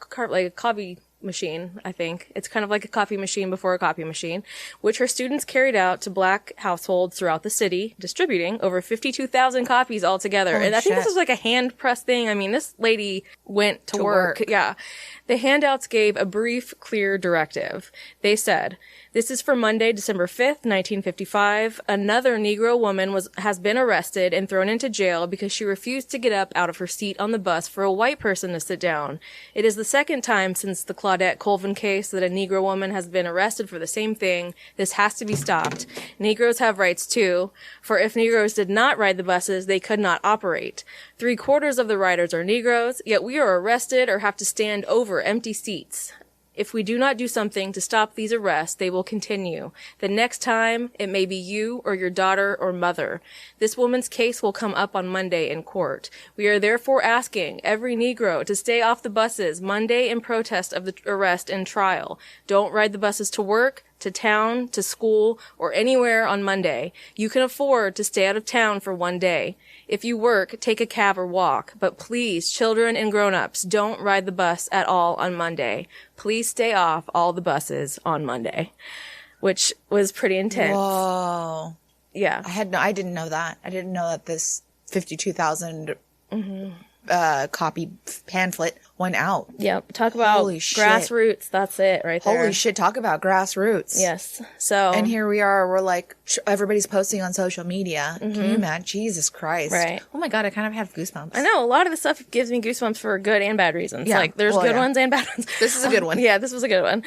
copy machine, I think. It's kind of like a coffee machine before a copy machine, which her students carried out to black households throughout the city, distributing over 52,000 copies altogether. Holy and I think shit. this was like a hand press thing. I mean, this lady went to work. Yeah. The handouts gave a brief, clear directive. They said, "This is for Monday, December 5th, 1955. Another Negro woman has been arrested and thrown into jail because she refused to get up out of her seat on the bus for a white person to sit down. It is the second time since the Claudette Colvin case that a Negro woman has been arrested for the same thing. This has to be stopped. Negroes have rights too, for if Negroes did not ride the buses, they could not operate. 3/4 of the riders are Negroes, yet we are arrested or have to stand over empty seats. If we do not do something to stop these arrests, they will continue. The next time, it may be you or your daughter or mother. This woman's case will come up on Monday in court. We are therefore asking every Negro to stay off the buses Monday in protest of the arrest and trial. Don't ride the buses to work, to town, to school, or anywhere on Monday. You can afford to stay out of town for one day. If you work, take a cab or walk. But please, children and grown-ups, don't ride the bus at all on Monday. Please stay off all the buses on Monday." Which was pretty intense. Whoa. Yeah. I didn't know that. I didn't know that this 52,000 copy pamphlet went out. Yep. Talk about Holy shit. grassroots. That's it right there. Holy shit, talk about grassroots. Yes. So. And here we are, we're like, everybody's posting on social media. Can you imagine? Jesus Christ. Right. Oh my God, I kind of have goosebumps. I know, a lot of the stuff gives me goosebumps for good and bad reasons. Yeah. Like, there's Well, good yeah. ones and bad ones. This is a good one. Yeah, this was a good one.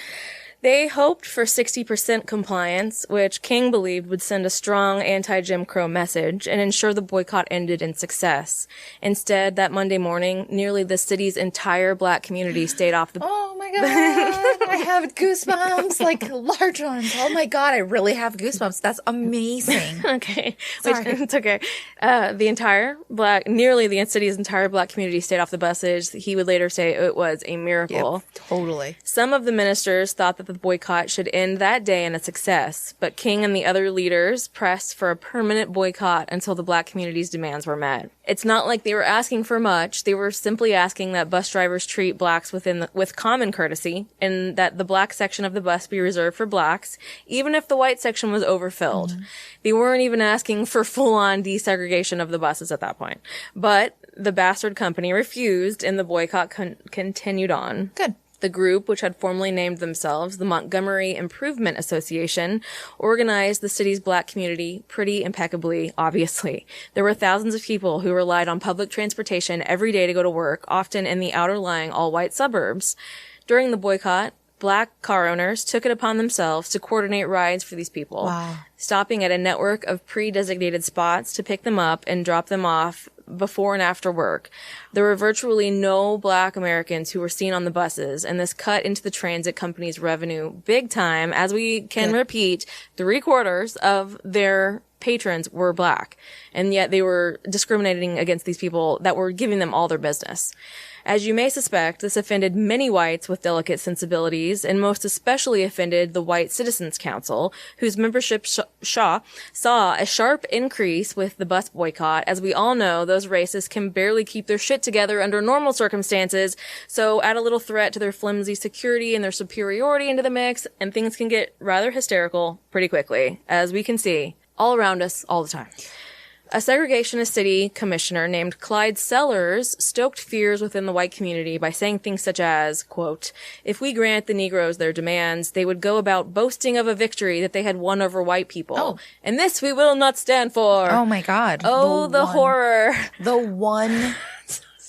They hoped for 60% compliance, which King believed would send a strong anti-Jim Crow message and ensure the boycott ended in success. Instead, that Monday morning, nearly the city's entire black community stayed off the... Oh my God, I have goosebumps, like large ones. Oh my God, I really have goosebumps. That's amazing. Okay. Sorry. It's okay. Nearly the city's entire black community stayed off the buses. He would later say it was a miracle. Yep, totally. Some of the ministers thought that the boycott should end that day in a success, but King and the other leaders pressed for a permanent boycott until the black community's demands were met. It's not like they were asking for much. They were simply asking that bus drivers treat blacks with common courtesy, and that the black section of the bus be reserved for blacks, even if the white section was overfilled. They weren't even asking for full-on desegregation of the buses at that point. But the bastard company refused, and the boycott continued on. Good. The group, which had formally named themselves the Montgomery Improvement Association, organized the city's black community pretty impeccably, obviously. There were thousands of people who relied on public transportation every day to go to work, often in the outer-lying all-white suburbs. During the boycott, black car owners took it upon themselves to coordinate rides for these people, stopping at a network of pre-designated spots to pick them up and drop them off before and after work. There were virtually no black Americans who were seen on the buses, and this cut into the transit company's revenue big time, as we can repeat, 3/4 of their patrons were black, and yet they were discriminating against these people that were giving them all their business. As you may suspect, this offended many whites with delicate sensibilities, and most especially offended the White Citizens Council, whose membership saw a sharp increase with the bus boycott. As we all know, those racists can barely keep their shit together under normal circumstances, so add a little threat to their flimsy security and their superiority into the mix, and things can get rather hysterical pretty quickly, as we can see all around us all the time. A segregationist city commissioner named Clyde Sellers stoked fears within the white community by saying things such as, quote, "If we grant the Negroes their demands, they would go about boasting of a victory that they had won over white people. And this we will not stand for." Oh my God. Oh, the horror.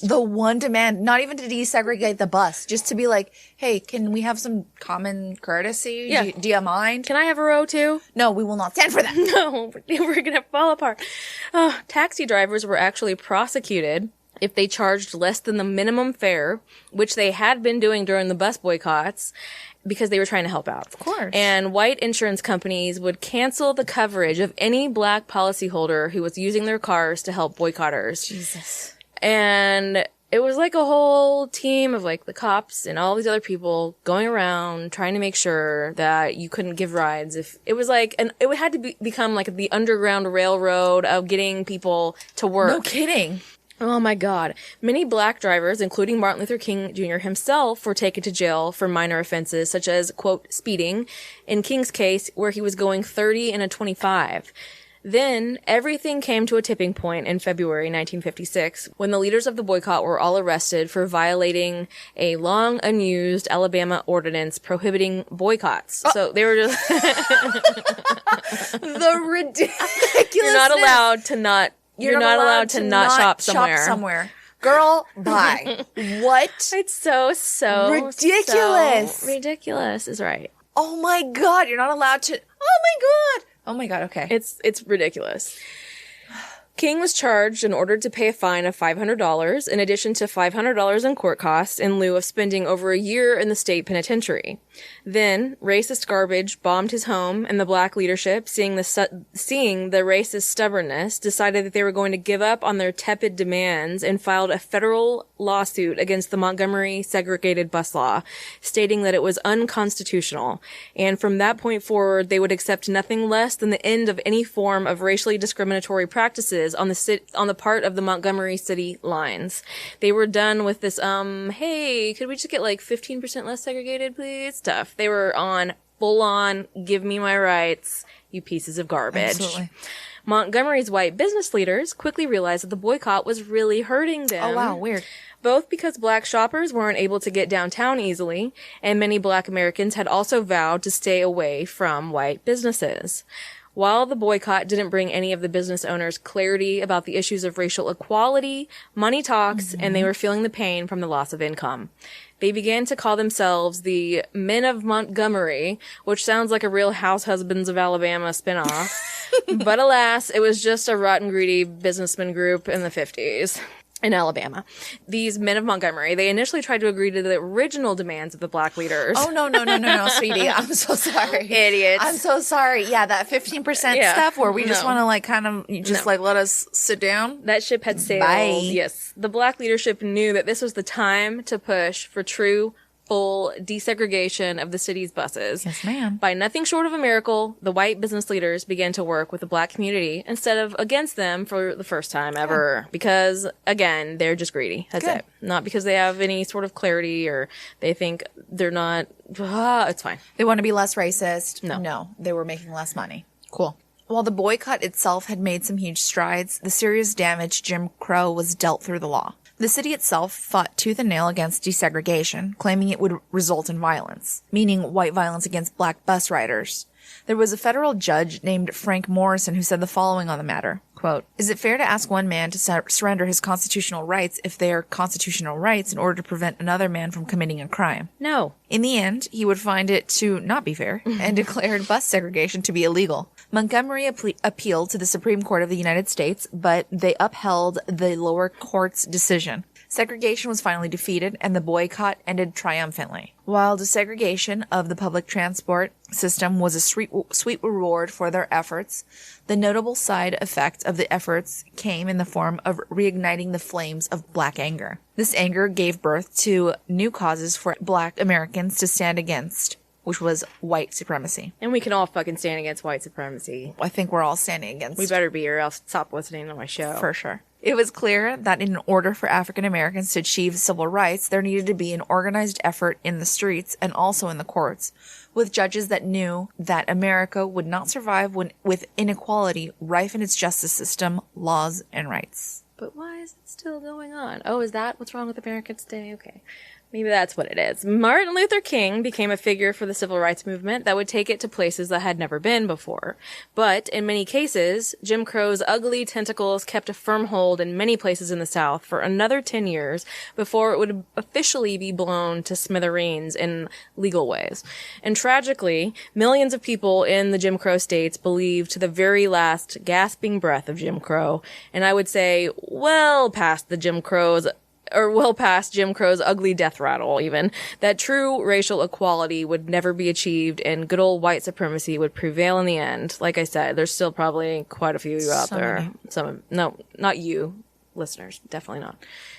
The one demand, not even to desegregate the bus, just to be like, hey, can we have some common courtesy? Yeah. Do you mind? Can I have a row too? No, we will not stand for that. No, we're gonna fall apart. Taxi drivers were actually prosecuted if they charged less than the minimum fare, which they had been doing during the bus boycotts, because they were trying to help out. Of course. And white insurance companies would cancel the coverage of any black policyholder who was using their cars to help boycotters. Jesus. And it was like a whole team of like the cops and all these other people going around trying to make sure that you couldn't give rides. If it was like, and it had to become like the underground railroad of getting people to work. No kidding. Oh my God. Many black drivers, including Martin Luther King Jr. himself, were taken to jail for minor offenses such as, quote, speeding. In King's case, where he was going 30 and a 25. Then, everything came to a tipping point in February 1956 when the leaders of the boycott were all arrested for violating a long unused Alabama ordinance prohibiting boycotts. So they were just... The ridiculousness. You're not allowed to not... You're not allowed to not shop somewhere. Girl, bye. What? It's so ridiculous. So ridiculous is right. Oh my God. You're not allowed to... Oh my God. Oh my God, okay. It's ridiculous. King was charged and ordered to pay a fine of $500 in addition to $500 in court costs in lieu of spending over a year in the state penitentiary. Then, racist garbage bombed his home, and the black leadership, seeing the racist stubbornness, decided that they were going to give up on their tepid demands and filed a federal lawsuit against the Montgomery segregated bus law, stating that it was unconstitutional. And from that point forward, they would accept nothing less than the end of any form of racially discriminatory practices on the part of the Montgomery city lines. They were done with this, hey, could we just get like 15% less segregated, please? Stuff. They were on full on, give me my rights, you pieces of garbage. Absolutely. Montgomery's white business leaders quickly realized that the boycott was really hurting them. Oh wow, weird. Both because black shoppers weren't able to get downtown easily, and many black Americans had also vowed to stay away from white businesses. While the boycott didn't bring any of the business owners clarity about the issues of racial equality, money talks, and they were feeling the pain from the loss of income. They began to call themselves the Men of Montgomery, which sounds like a Real House Husbands of Alabama spinoff. But alas, it was just a rotten, greedy businessman group in the 50s. In Alabama. These Men of Montgomery, they initially tried to agree to the original demands of the black leaders. Oh, no, sweetie. I'm so sorry. Idiots. I'm so sorry. Yeah, that 15% stuff where we just want to like kind of just like let us sit down. That ship had sailed. Bye. Yes. The black leadership knew that this was the time to push for true, full desegregation of the city's buses. Yes, ma'am. By nothing short of a miracle, the white business leaders began to work with the black community instead of against them for the first time ever. Because, again, they're just greedy. That's it. Not because they have any sort of clarity or they think they're not... it's fine. They want to be less racist. No. They were making less money. Cool. While the boycott itself had made some huge strides, the serious damage Jim Crow was dealt through the law. The city itself fought tooth and nail against desegregation, claiming it would result in violence, meaning white violence against black bus riders. There was a federal judge named Frank Morrison who said the following on the matter, quote, "Is it fair to ask one man to surrender his constitutional rights if they are constitutional rights in order to prevent another man from committing a crime?" No. In the end, he would find it to not be fair and declared bus segregation to be illegal. Montgomery appealed to the Supreme Court of the United States, but they upheld the lower court's decision. Segregation was finally defeated, and the boycott ended triumphantly. While desegregation of the public transport system was a sweet reward for their efforts, the notable side effect of the efforts came in the form of reigniting the flames of Black anger. This anger gave birth to new causes for Black Americans to stand against, which was white supremacy. And we can all fucking stand against white supremacy. I think we're all standing against. We better be, or else stop listening to my show. For sure. It was clear that in order for African Americans to achieve civil rights, there needed to be an organized effort in the streets and also in the courts, with judges that knew that America would not survive with inequality rife in its justice system, laws, and rights. But why is it still going on? Oh, is that what's wrong with Americans today? Okay. Maybe that's what it is. Martin Luther King became a figure for the civil rights movement that would take it to places that had never been before. But in many cases, Jim Crow's ugly tentacles kept a firm hold in many places in the South for another 10 years before it would officially be blown to smithereens in legal ways. And tragically, millions of people in the Jim Crow states believed to the very last gasping breath of Jim Crow, and I would say well past Jim Crow's ugly death rattle even, that true racial equality would never be achieved and good old white supremacy would prevail in the end. Like I said, there's still probably quite a few of you out there. No, not you, listeners. Definitely not.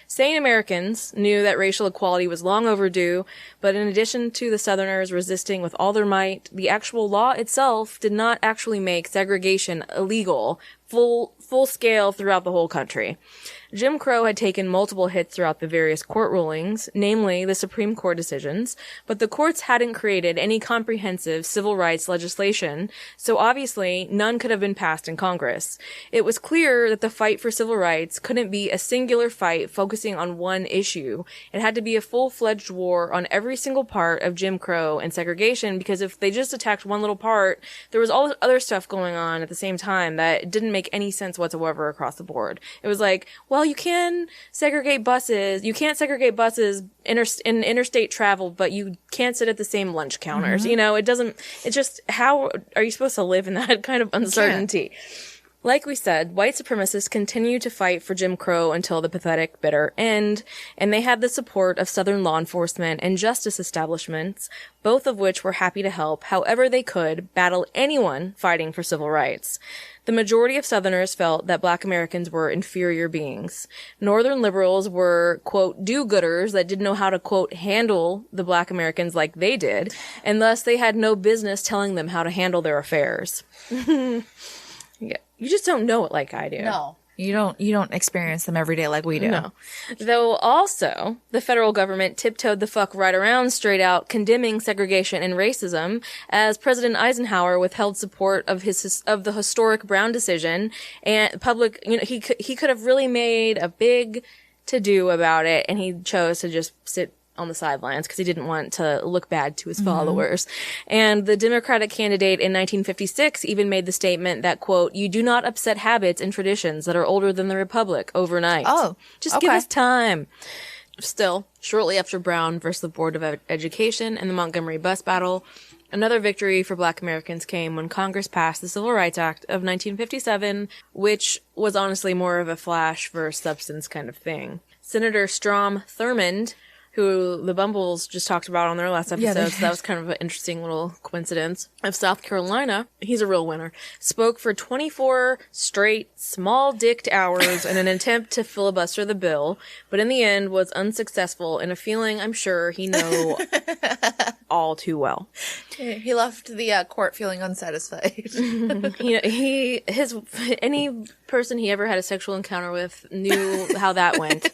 Sane Americans knew that racial equality was long overdue, but in addition to the Southerners resisting with all their might, the actual law itself did not actually make segregation illegal full scale throughout the whole country. Jim Crow had taken multiple hits throughout the various court rulings, namely the Supreme Court decisions, but the courts hadn't created any comprehensive civil rights legislation, so obviously none could have been passed in Congress. It was clear that the fight for civil rights couldn't be a singular fight focusing on one issue. It had to be a full-fledged war on every single part of Jim Crow and segregation, because if they just attacked one little part, there was all this other stuff going on at the same time that didn't make any sense whatsoever across the board. It was like, well, you can segregate buses. You can't segregate buses in interstate travel, but you can't sit at the same lunch counters. Mm-hmm. You know, it's just, how are you supposed to live in that kind of uncertainty? Like we said, white supremacists continued to fight for Jim Crow until the pathetic, bitter end, and they had the support of Southern law enforcement and justice establishments, both of which were happy to help however they could battle anyone fighting for civil rights. The majority of Southerners felt that Black Americans were inferior beings. Northern liberals were, quote, do-gooders that didn't know how to, quote, handle the Black Americans like they did, and thus they had no business telling them how to handle their affairs. Yeah. You just don't know it like I do. No. You don't experience them every day like we do. No. Though also, the federal government tiptoed the fuck right around straight out condemning segregation and racism, as President Eisenhower withheld support of the historic Brown decision, and public, he could have really made a big to-do about it, and he chose to just sit on the sidelines because he didn't want to look bad to his followers. And the Democratic candidate in 1956 even made the statement that, quote, you do not upset habits and traditions that are older than the Republic overnight. Oh, just give us time. Still, shortly after Brown versus the Board of Education and the Montgomery bus battle, another victory for Black Americans came when Congress passed the Civil Rights Act of 1957, which was honestly more of a flash versus substance kind of thing. Senator Strom Thurmond, who the Bumbles just talked about on their last episode, so that was kind of an interesting little coincidence, of South Carolina, he's a real winner, spoke for 24 straight, small-dicked hours in an attempt to filibuster the bill, but in the end was unsuccessful in a feeling I'm sure he know all too well. He left the court feeling unsatisfied. Any person he ever had a sexual encounter with knew how that went.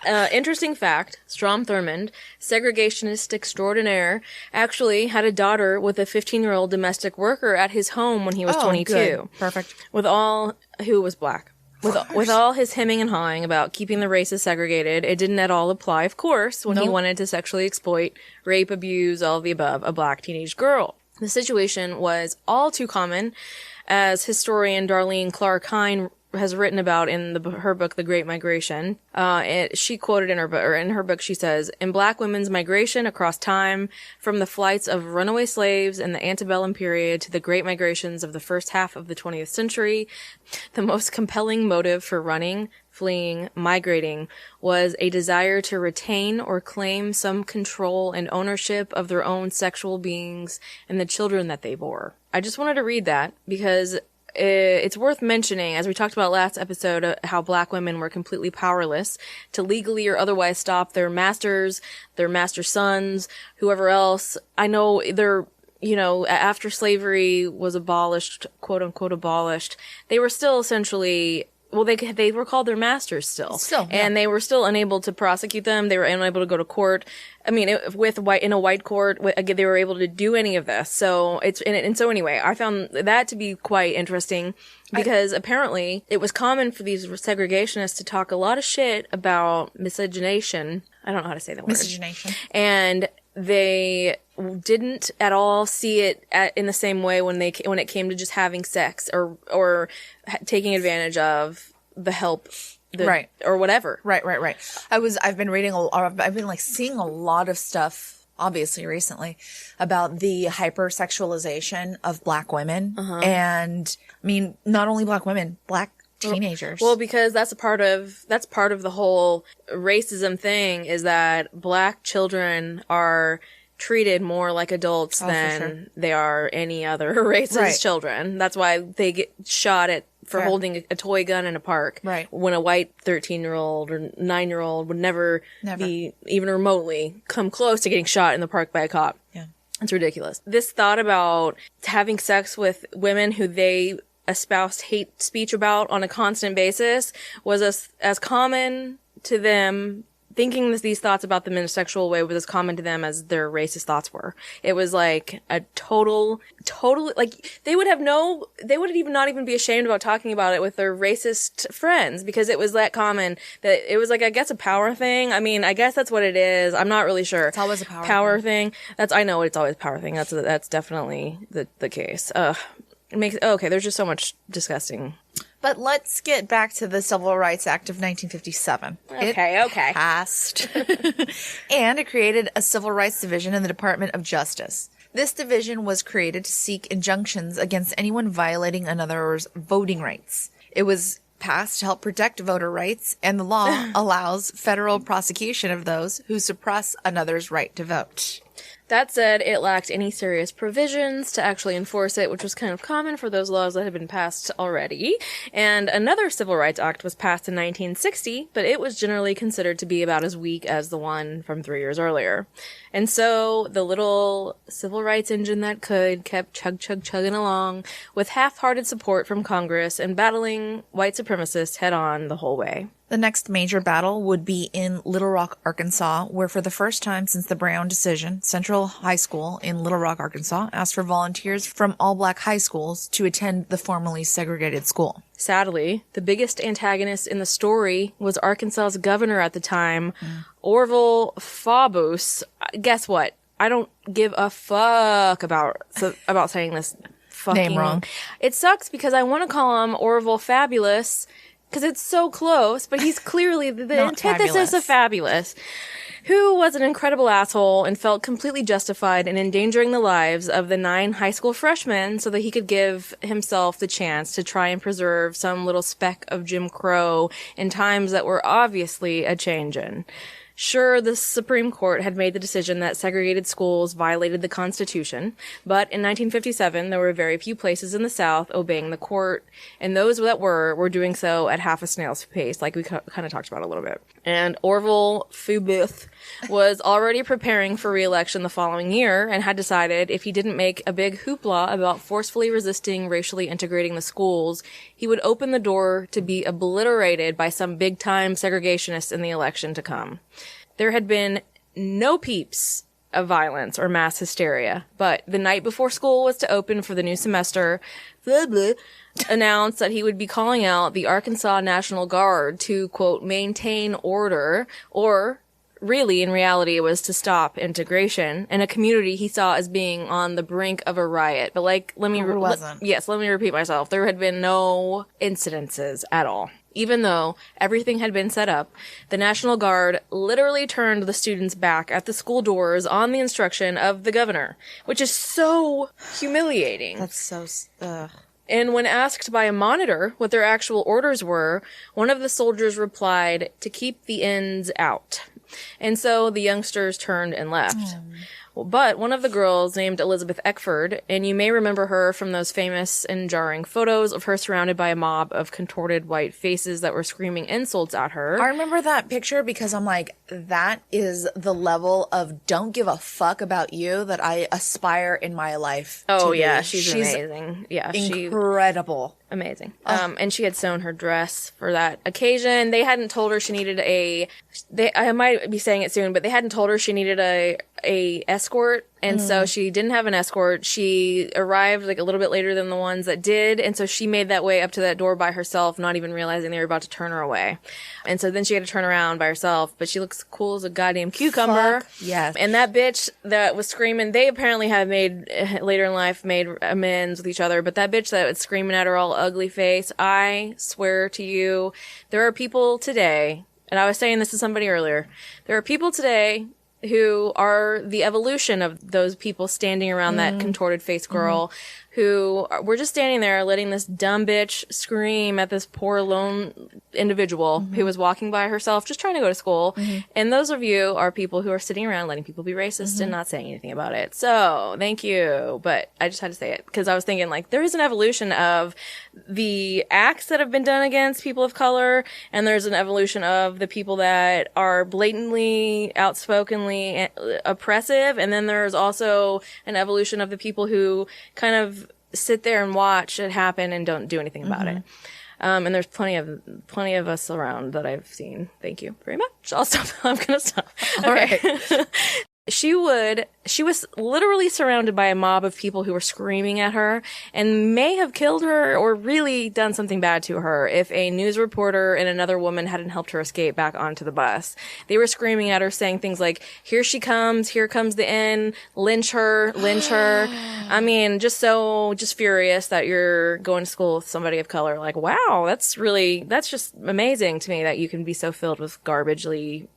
Interesting fact, Strom Thurmond, segregationist extraordinaire, actually had a daughter with a 15-year-old domestic worker at his home when he was 22. Good. Perfect. Who was Black. With all his hemming and hawing about keeping the races segregated, it didn't at all apply, of course, when he wanted to sexually exploit, rape, abuse, all of the above, a Black teenage girl. The situation was all too common, as historian Darlene Clark Hine has written about in her book, The Great Migration. She quoted in her book, she says, in Black women's migration across time, from the flights of runaway slaves in the antebellum period to the great migrations of the first half of the 20th century, the most compelling motive for running, fleeing, migrating, was a desire to retain or claim some control and ownership of their own sexual beings and the children that they bore. I just wanted to read that because it's worth mentioning, as we talked about last episode, how black women were completely powerless to legally or otherwise stop their masters, their master sons, whoever else. I know after slavery was abolished, quote unquote abolished, they were still essentially, well, they were called their masters still. Still, yeah. And they were still unable to prosecute them. They were unable to go to court. I mean, in a white court, again, they were able to do any of this. So and so anyway, I found that to be quite interesting because apparently it was common for these segregationists to talk a lot of shit about miscegenation. I don't know how to say that word. Miscegenation. And they didn't at all see it in the same way when it came to just having sex or taking advantage of the help, right, or whatever. Right. I've been reading I've been like seeing a lot of stuff, obviously recently, about the hypersexualization of black women, and I mean not only black women, black teenagers. Well, because that's part of the whole racism thing, is that black children are treated more like adults than they are any other race's children. That's why they get shot at for holding a toy gun in a park. Right. When a white 13-year-old or 9-year-old would never be even remotely come close to getting shot in the park by a cop. Yeah. It's ridiculous. This thought about having sex with women who they espoused hate speech about on a constant basis was as common to them. Thinking these thoughts about them in a sexual way was as common to them as their racist thoughts were. It was like a total, like they would not even be ashamed about talking about it with their racist friends because it was that common that it was like, I guess, a power thing. I mean, I guess that's what it is. I'm not really sure. It's always a power thing. I know it's always a power thing. That's definitely the case. There's just so much disgusting. But let's get back to the Civil Rights Act of 1957. Okay. It passed. And it created a Civil Rights Division in the Department of Justice. This division was created to seek injunctions against anyone violating another's voting rights. It was passed to help protect voter rights, and the law allows federal prosecution of those who suppress another's right to vote. That said, it lacked any serious provisions to actually enforce it, which was kind of common for those laws that had been passed already. And another Civil Rights Act was passed in 1960, but it was generally considered to be about as weak as the one from 3 years earlier. And so the little civil rights engine that kept chugging along with half-hearted support from Congress and battling white supremacists head-on the whole way. The next major battle would be in Little Rock, Arkansas, where for the first time since the Brown decision, Central High School in Little Rock, Arkansas, asked for volunteers from all black high schools to attend the formerly segregated school. Sadly, the biggest antagonist in the story was Arkansas's governor at the time, Orville Faubus. Guess what? I don't give a fuck about saying this fucking name wrong. It sucks because I want to call him Orville Fabulous, because it's so close, but he's clearly the antithesis of fabulous, who was an incredible asshole and felt completely justified in endangering the lives of the 9 high school freshmen so that he could give himself the chance to try and preserve some little speck of Jim Crow in times that were obviously a-changin'. Sure, the Supreme Court had made the decision that segregated schools violated the Constitution, but in 1957 there were very few places in the South obeying the court, and those that were doing so at half a snail's pace, like we kind of talked about a little bit. And Orville Faubus was already preparing for re-election the following year and had decided if he didn't make a big hoopla about forcefully resisting racially integrating the schools, he would open the door to be obliterated by some big-time segregationists in the election to come. There had been no peeps of violence or mass hysteria, but the night before school was to open for the new semester, announced that he would be calling out the Arkansas National Guard to, quote, maintain order, or really, in reality, it was to stop integration in a community he saw as being on the brink of a riot. But let me repeat myself. There had been no incidences at all. Even though everything had been set up, the National Guard literally turned the students back at the school doors on the instruction of the governor, which is so humiliating. That's so, And when asked by a monitor what their actual orders were, one of the soldiers replied, to keep the ends out. And so the youngsters turned and left. But one of the girls, named Elizabeth Eckford, and you may remember her from those famous and jarring photos of her surrounded by a mob of contorted white faces that were screaming insults at her. I remember that picture because I'm like, that is the level of don't give a fuck about you that I aspire in my life. Oh, to yeah, be. she's amazing. Yeah, incredible. Amazing. And she had sewn her dress for that occasion. They hadn't told her she needed I might be saying it soon, but they hadn't told her she needed a escort. And so she didn't have an escort. She arrived like a little bit later than the ones that did. And so she made that way up to that door by herself, not even realizing they were about to turn her away. And so then she had to turn around by herself, but she looks cool as a goddamn cucumber. Fuck yes. And that bitch that was screaming, they apparently have later in life made amends with each other, but that bitch that was screaming at her all ugly face, I swear to you, there are people today, and I was saying this to somebody earlier, there are people today who are the evolution of those people standing around that contorted face girl who were just standing there letting this dumb bitch scream at this poor lone individual who was walking by herself just trying to go to school. And those of you are people who are sitting around letting people be racist and not saying anything about it. So thank you. But I just had to say it because I was thinking like there is an evolution of the acts that have been done against people of color, and there's an evolution of the people that are blatantly, outspokenly oppressive, and then there's also an evolution of the people who kind of sit there and watch it happen and don't do anything about it. And there's plenty of us around that I've seen. Thank you very much. I'll stop. I'm gonna stop. All right. She was literally surrounded by a mob of people who were screaming at her and may have killed her or really done something bad to her if a news reporter and another woman hadn't helped her escape back onto the bus. They were screaming at her, saying things like, here she comes, here comes the end, lynch her, lynch her. I mean, just furious that you're going to school with somebody of color. Like, wow, that's just amazing to me that you can be so filled with garbage hate.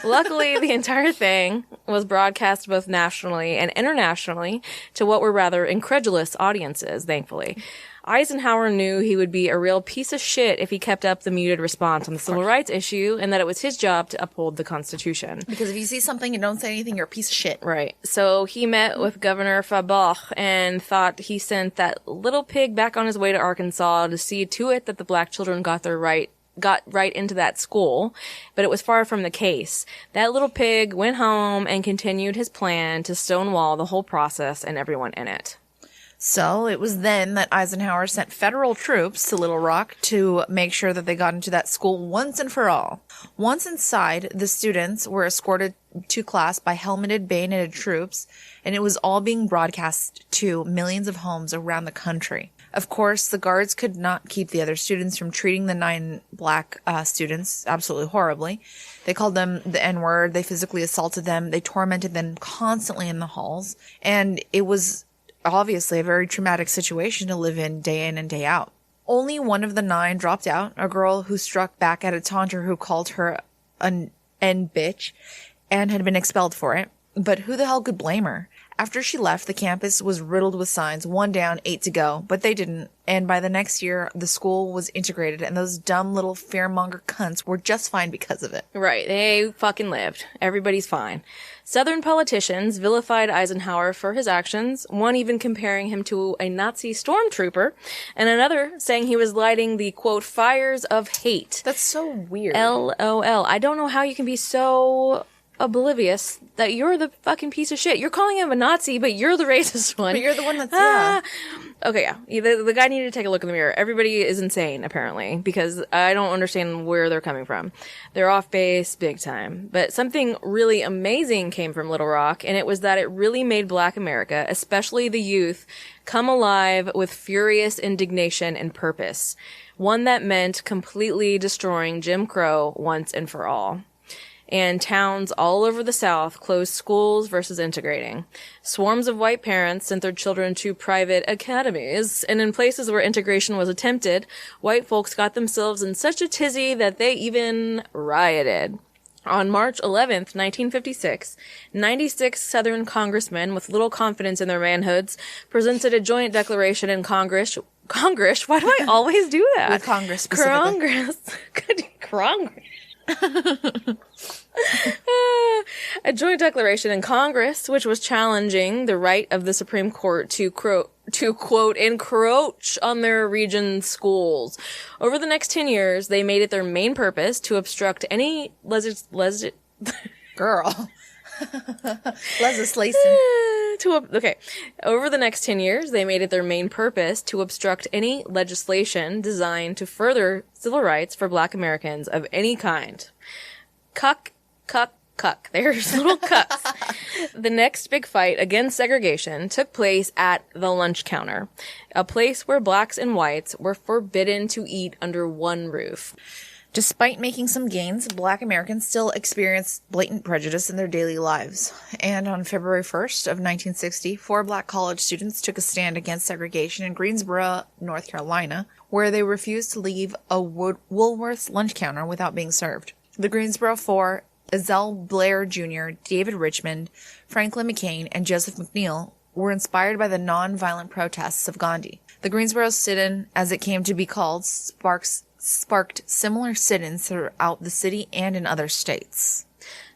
Luckily, the entire thing was broadcast both nationally and internationally to what were rather incredulous audiences, thankfully. Eisenhower knew he would be a real piece of shit if he kept up the muted response on the civil rights issue, and that it was his job to uphold the Constitution. Because if you see something and don't say anything, you're a piece of shit. Right. So he met with Governor Fabre and thought he sent that little pig back on his way to Arkansas to see to it that the black children got right into that school, but it was far from the case. That little pig went home and continued his plan to stonewall the whole process and everyone in it. So it was then that Eisenhower sent federal troops to Little Rock to make sure that they got into that school once and for all. Once inside, the students were escorted to class by helmeted, bayoneted troops, and it was all being broadcast to millions of homes around the country. Of course, the guards could not keep the other students from treating the 9 black students absolutely horribly. They called them the N-word. They physically assaulted them. They tormented them constantly in the halls. And it was obviously a very traumatic situation to live in and day out. Only one of the 9 dropped out, a girl who struck back at a taunter who called her an N-bitch and had been expelled for it. But who the hell could blame her? After she left, the campus was riddled with signs, 1 down, 8 to go, but they didn't. And by the next year, the school was integrated, and those dumb little fearmonger cunts were just fine because of it. Right. They fucking lived. Everybody's fine. Southern politicians vilified Eisenhower for his actions, one even comparing him to a Nazi stormtrooper, and another saying he was lighting the, quote, fires of hate. That's so weird. LOL. I don't know how you can be so oblivious that you're the fucking piece of shit. You're calling him a Nazi, but you're the racist one. But you're the one that's, yeah. Okay, yeah. The guy needed to take a look in the mirror. Everybody is insane, apparently, because I don't understand where they're coming from. They're off base big time. But something really amazing came from Little Rock, and it was that it really made Black America, especially the youth, come alive with furious indignation and purpose. One that meant completely destroying Jim Crow once and for all. And towns all over the South closed schools versus integrating. Swarms of white parents sent their children to private academies, and in places where integration was attempted, white folks got themselves in such a tizzy that they even rioted. On March 11th, 1956, 96 Southern congressmen with little confidence in their manhoods presented a joint declaration in Congress. Congress? Why do I always do that? With Congress specifically. Congress. A joint declaration in Congress, which was challenging the right of the Supreme Court to quote, encroach on their region's schools. Over the next 10 years, they made it their main purpose to obstruct any Girl. Legislation. Over the next 10 years, they made it their main purpose to obstruct any legislation designed to further civil rights for Black Americans of any kind. Cuck. There's little cucks. The next big fight against segregation took place at the lunch counter, a place where blacks and whites were forbidden to eat under one roof. Despite making some gains, Black Americans still experienced blatant prejudice in their daily lives. And on February 1st of 1960, 4 Black college students took a stand against segregation in Greensboro, North Carolina, where they refused to leave a Woolworth's lunch counter without being served. The Greensboro 4, Ezell Blair Jr., David Richmond, Franklin McCain, and Joseph McNeil, were inspired by the non-violent protests of Gandhi. The Greensboro sit-in, as it came to be called, sparked similar sit-ins throughout the city and in other states.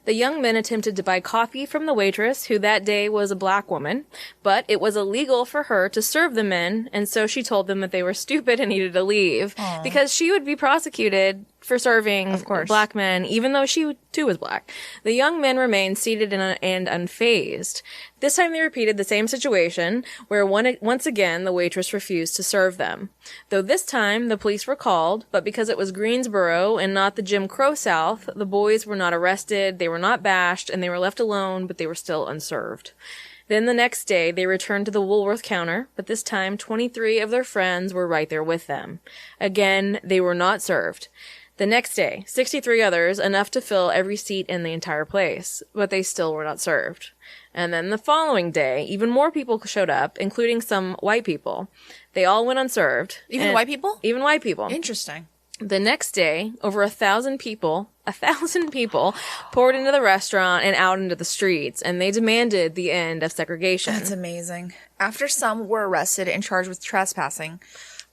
The young men attempted to buy coffee from the waitress, who that day was a black woman, but it was illegal for her to serve the men, and so she told them that they were stupid and needed to leave. Aww. Because she would be prosecuted for serving black men, even though she too was black. The young men remained seated and unfazed. This time they repeated the same situation, where once again the waitress refused to serve them. Though this time the police were called, but because it was Greensboro and not the Jim Crow South, the boys were not arrested, they were not bashed, and they were left alone, but they were still unserved. Then the next day, they returned to the Woolworth counter, but this time 23 of their friends were right there with them. Again, they were not served. The next day, 63 others, enough to fill every seat in the entire place, but they still were not served. And then the following day, even more people showed up, including some white people. They all went unserved. Even white people? Even white people. Interesting. The next day, over 1,000 people poured into the restaurant and out into the streets, and they demanded the end of segregation. That's amazing. After some were arrested and charged with trespassing,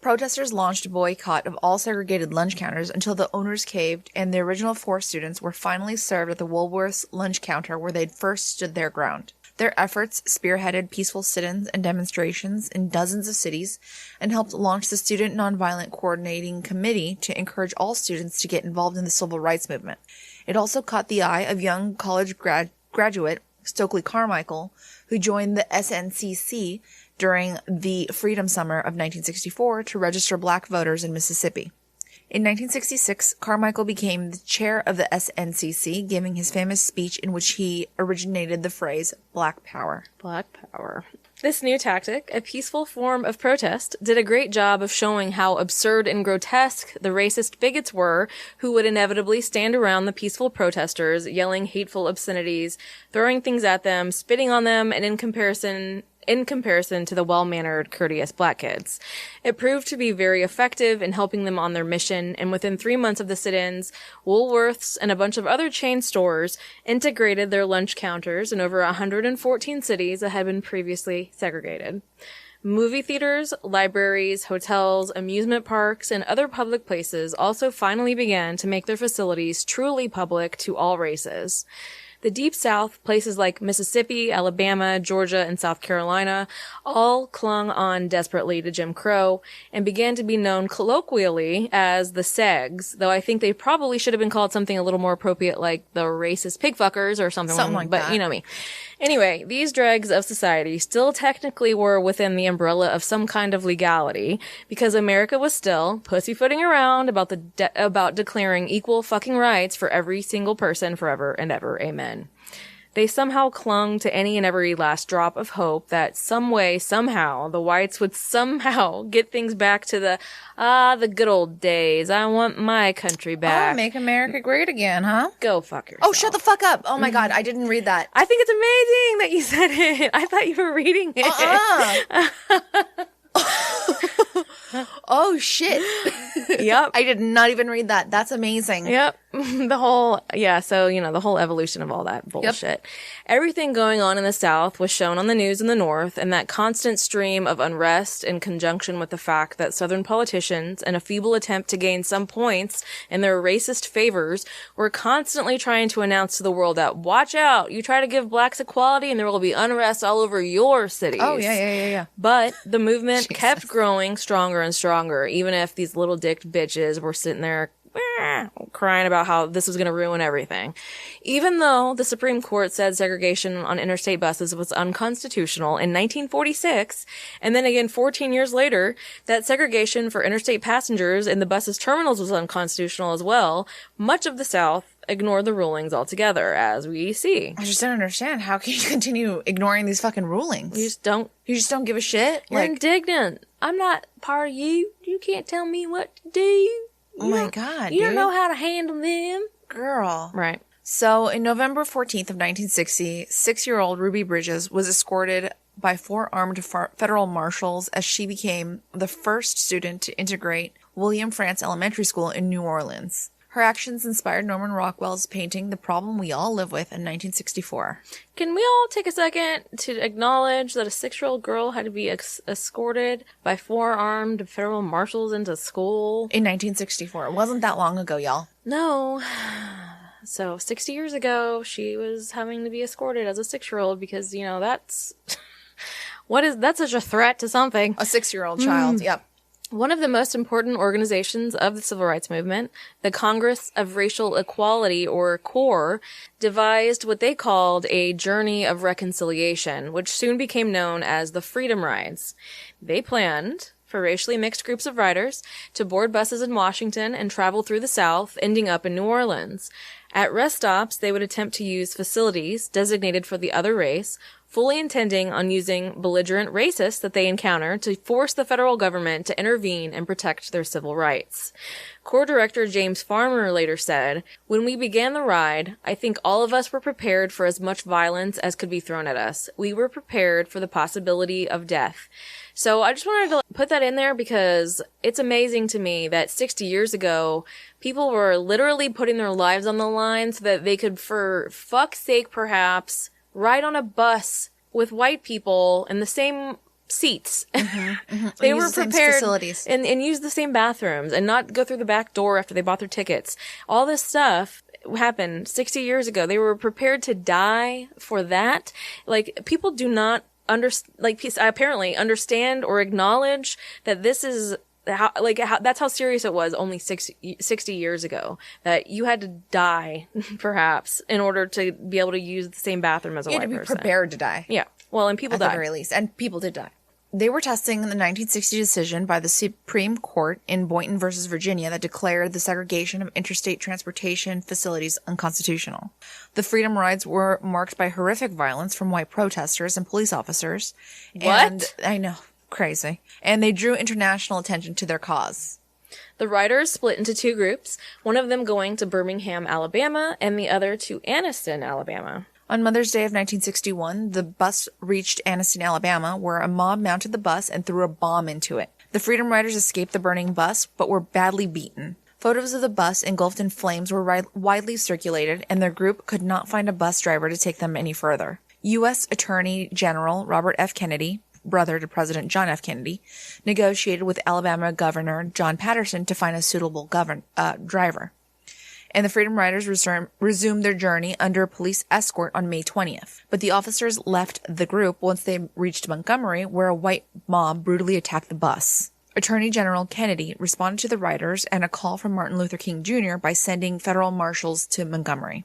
protesters launched a boycott of all segregated lunch counters until the owners caved, and the original 4 students were finally served at the Woolworth's lunch counter where they'd first stood their ground. Their efforts spearheaded peaceful sit-ins and demonstrations in dozens of cities and helped launch the Student Nonviolent Coordinating Committee to encourage all students to get involved in the civil rights movement. It also caught the eye of young college graduate Stokely Carmichael, who joined the SNCC during the Freedom Summer of 1964 to register black voters in Mississippi. In 1966, Carmichael became the chair of the SNCC, giving his famous speech in which he originated the phrase Black Power. Black Power. This new tactic, a peaceful form of protest, did a great job of showing how absurd and grotesque the racist bigots were who would inevitably stand around the peaceful protesters, yelling hateful obscenities, throwing things at them, spitting on them, and in comparison to the well-mannered, courteous black kids. It proved to be very effective in helping them on their mission, and within 3 months of the sit-ins, Woolworths and a bunch of other chain stores integrated their lunch counters in over 114 cities that had been previously segregated. Movie theaters, libraries, hotels, amusement parks, and other public places also finally began to make their facilities truly public to all races. The Deep South, places like Mississippi, Alabama, Georgia, and South Carolina, all clung on desperately to Jim Crow and began to be known colloquially as the Segs, though I think they probably should have been called something a little more appropriate like the racist pigfuckers or something like that. But you know me. Anyway, these dregs of society still technically were within the umbrella of some kind of legality because America was still pussyfooting around about declaring equal fucking rights for every single person forever and ever. Amen. They somehow clung to any and every last drop of hope that some way, somehow, the whites would somehow get things back to the good old days. I want my country back. Oh, make America great again, huh? Go fuck yourself. Oh, shut the fuck up. Oh my God, I didn't read that. I think it's amazing that you said it. I thought you were reading it. Oh shit. Yep. I did not even read that. That's amazing. Yep. the whole evolution of all that bullshit. Everything going on in the South was shown on the news in the North, and that constant stream of unrest in conjunction with the fact that Southern politicians, in a feeble attempt to gain some points in their racist favors, were constantly trying to announce to the world that, watch out, you try to give blacks equality and there will be unrest all over your cities. Oh, yeah. But the movement kept growing stronger and stronger, even if these little dicked bitches were sitting there crying about how this was going to ruin everything. Even though the Supreme Court said segregation on interstate buses was unconstitutional in 1946, and then again 14 years later, that segregation for interstate passengers in the bus's terminals was unconstitutional as well, much of the South ignored the rulings altogether, as we see. I just don't understand. How can you continue ignoring these fucking rulings? You just don't give a shit? You're indignant. I'm not part of you. You can't tell me what to do. Oh my God, You don't know how to handle them. Girl. Right. So, in November 14th of 1960, 6-year-old Ruby Bridges was escorted by 4 armed federal marshals as she became the first student to integrate William Frantz Elementary School in New Orleans. Her actions inspired Norman Rockwell's painting The Problem We All Live With in 1964. Can we all take a second to acknowledge that a 6-year-old girl had to be escorted by 4 armed federal marshals into school? In 1964. It wasn't that long ago, y'all. No. So 60 years ago, she was having to be escorted as a 6-year-old because, that's... that's such a threat to something. A 6-year-old child, yep. One of the most important organizations of the civil rights movement, the Congress of Racial Equality, or CORE, devised what they called a journey of reconciliation, which soon became known as the Freedom Rides. They planned for racially mixed groups of riders to board buses in Washington and travel through the South, ending up in New Orleans. At rest stops, they would attempt to use facilities designated for the other race, fully intending on using belligerent racists that they encounter to force the federal government to intervene and protect their civil rights. Corps Director James Farmer later said, "When we began the ride, I think all of us were prepared for as much violence as could be thrown at us. We were prepared for the possibility of death." So I just wanted to put that in there because it's amazing to me that 60 years ago, people were literally putting their lives on the line so that they could, for fuck's sake perhaps, ride on a bus with white people in the same seats. They were prepared facilities. And use the same bathrooms and not go through the back door after they bought their tickets. All this stuff happened 60 years ago. They were prepared to die for that. Like, people do not apparently understand or acknowledge that this is that's how serious it was only 60 years ago, that you had to die perhaps in order to be able to use the same bathroom as a white person. You had to be prepared to die. Yeah. Well, and people died. At the very least. And people did die. They were testing the 1960 decision by the Supreme Court in Boynton versus Virginia that declared the segregation of interstate transportation facilities unconstitutional. The Freedom Rides were marked by horrific violence from white protesters and police officers. What? I know. Crazy. And they drew international attention to their cause. The riders split into 2 groups, one of them going to Birmingham, Alabama, and the other to Anniston, Alabama. On Mother's Day of 1961, the bus reached Anniston, Alabama, where a mob mounted the bus and threw a bomb into it. The Freedom Riders escaped the burning bus, but were badly beaten. Photos of the bus engulfed in flames were widely circulated, and their group could not find a bus driver to take them any further. U.S. Attorney General Robert F. Kennedy, brother to President John F. Kennedy, negotiated with Alabama Governor John Patterson to find a suitable driver. And the Freedom Riders resumed their journey under police escort on May 20th. But the officers left the group once they reached Montgomery, where a white mob brutally attacked the bus. Attorney General Kennedy responded to the riders and a call from Martin Luther King Jr. by sending federal marshals to Montgomery.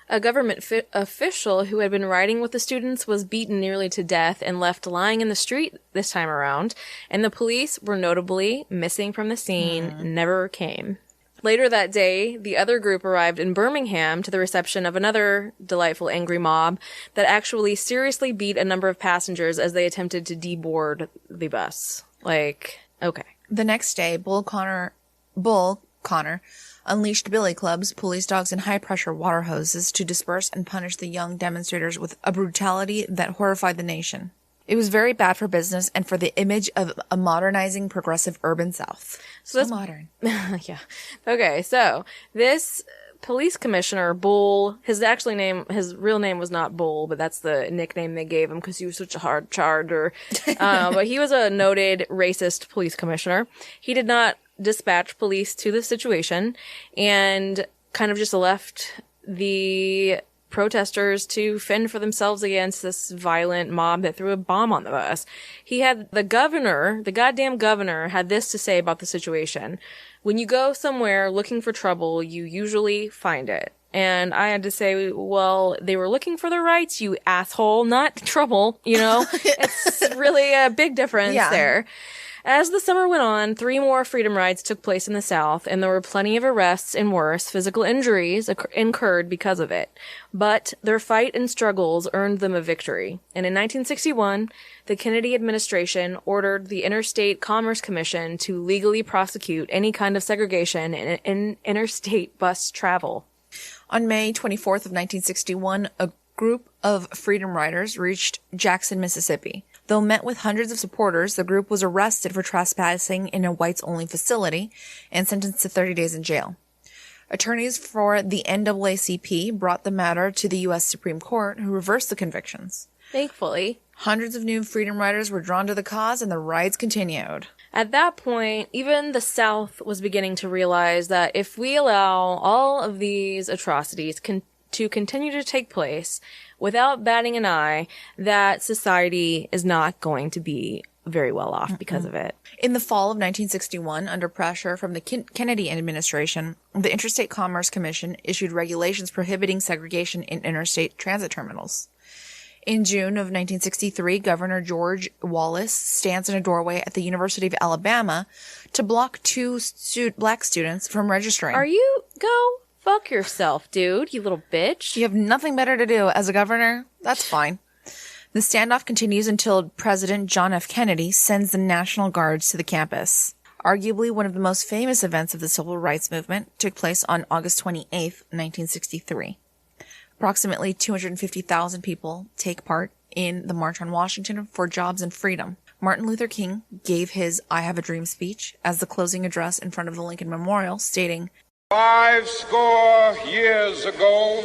A government official who had been riding with the students was beaten nearly to death and left lying in the street this time around, and the police were notably missing from the scene, never came. Later that day, the other group arrived in Birmingham to the reception of another delightful angry mob that actually seriously beat a number of passengers as they attempted to deboard the bus. Okay. The next day, Bull Connor unleashed billy clubs, police dogs, and high-pressure water hoses to disperse and punish the young demonstrators with a brutality that horrified the nation. It was very bad for business and for the image of a modernizing, progressive urban South. So modern. Yeah. Okay, so this police commissioner, Bull, his real name was not Bull, but that's the nickname they gave him because he was such a hard charger. But he was a noted racist police commissioner. He did not dispatch police to the situation and kind of just left the protesters to fend for themselves against this violent mob that threw a bomb on the bus. He had the goddamn governor had this to say about the situation. When you go somewhere looking for trouble, you usually find it. And I had to say, well, they were looking for their rights, you asshole, not trouble, you know? It's really a big difference there. As the summer went on, 3 more freedom rides took place in the South, and there were plenty of arrests and worse physical injuries incurred because of it. But their fight and struggles earned them a victory. And in 1961, the Kennedy administration ordered the Interstate Commerce Commission to legally prosecute any kind of segregation in interstate bus travel. On May 24th of 1961, a group of freedom riders reached Jackson, Mississippi. Though met with hundreds of supporters, the group was arrested for trespassing in a whites-only facility and sentenced to 30 days in jail. Attorneys for the NAACP brought the matter to the U.S. Supreme Court, who reversed the convictions. Thankfully. Hundreds of new freedom riders were drawn to the cause, and the rides continued. At that point, even the South was beginning to realize that if we allow all of these atrocities to continue to take place without batting an eye, that society is not going to be very well off because of it. In the fall of 1961, under pressure from the Kennedy administration, the Interstate Commerce Commission issued regulations prohibiting segregation in interstate transit terminals. In June of 1963, Governor George Wallace stands in a doorway at the University of Alabama to block 2 black students from registering. Go fuck yourself, dude, you little bitch. You have nothing better to do as a governor? That's fine. The standoff continues until President John F. Kennedy sends the National Guards to the campus. Arguably one of the most famous events of the civil rights movement took place on August 28, 1963. Approximately 250,000 people take part in the March on Washington for Jobs and Freedom. Martin Luther King gave his I Have a Dream speech as the closing address in front of the Lincoln Memorial, stating, 50 years ago,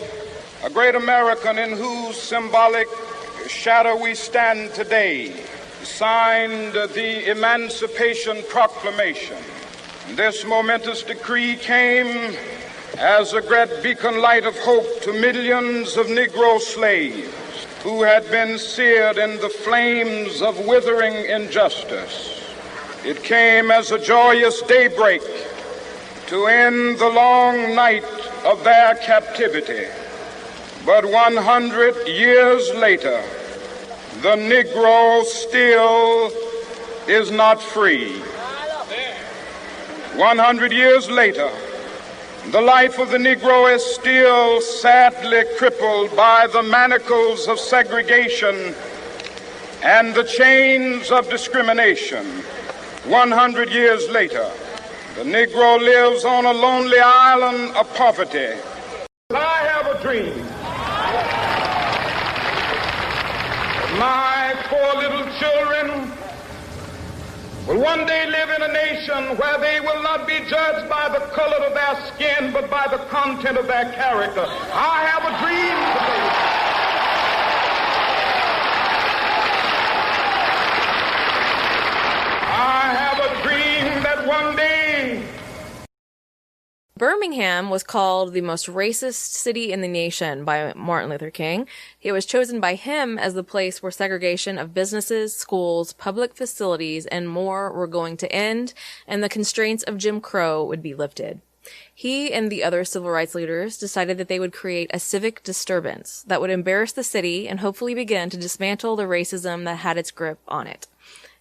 a great American in whose symbolic shadow we stand today signed the Emancipation Proclamation. This momentous decree came as a great beacon light of hope to millions of Negro slaves who had been seared in the flames of withering injustice. It came as a joyous daybreak to end the long night of their captivity. But 100 years later, the Negro still is not free. 100 years later, the life of the Negro is still sadly crippled by the manacles of segregation and the chains of discrimination. 100 years later, the Negro lives on a lonely island of poverty. I have a dream. My 4 little children will one day live in a nation where they will not be judged by the color of their skin, but by the content of their character. I have a dream today. I have a dream that one day Birmingham was called the most racist city in the nation by Martin Luther King. It was chosen by him as the place where segregation of businesses, schools, public facilities, and more were going to end, and the constraints of Jim Crow would be lifted. He and the other civil rights leaders decided that they would create a civic disturbance that would embarrass the city and hopefully begin to dismantle the racism that had its grip on it.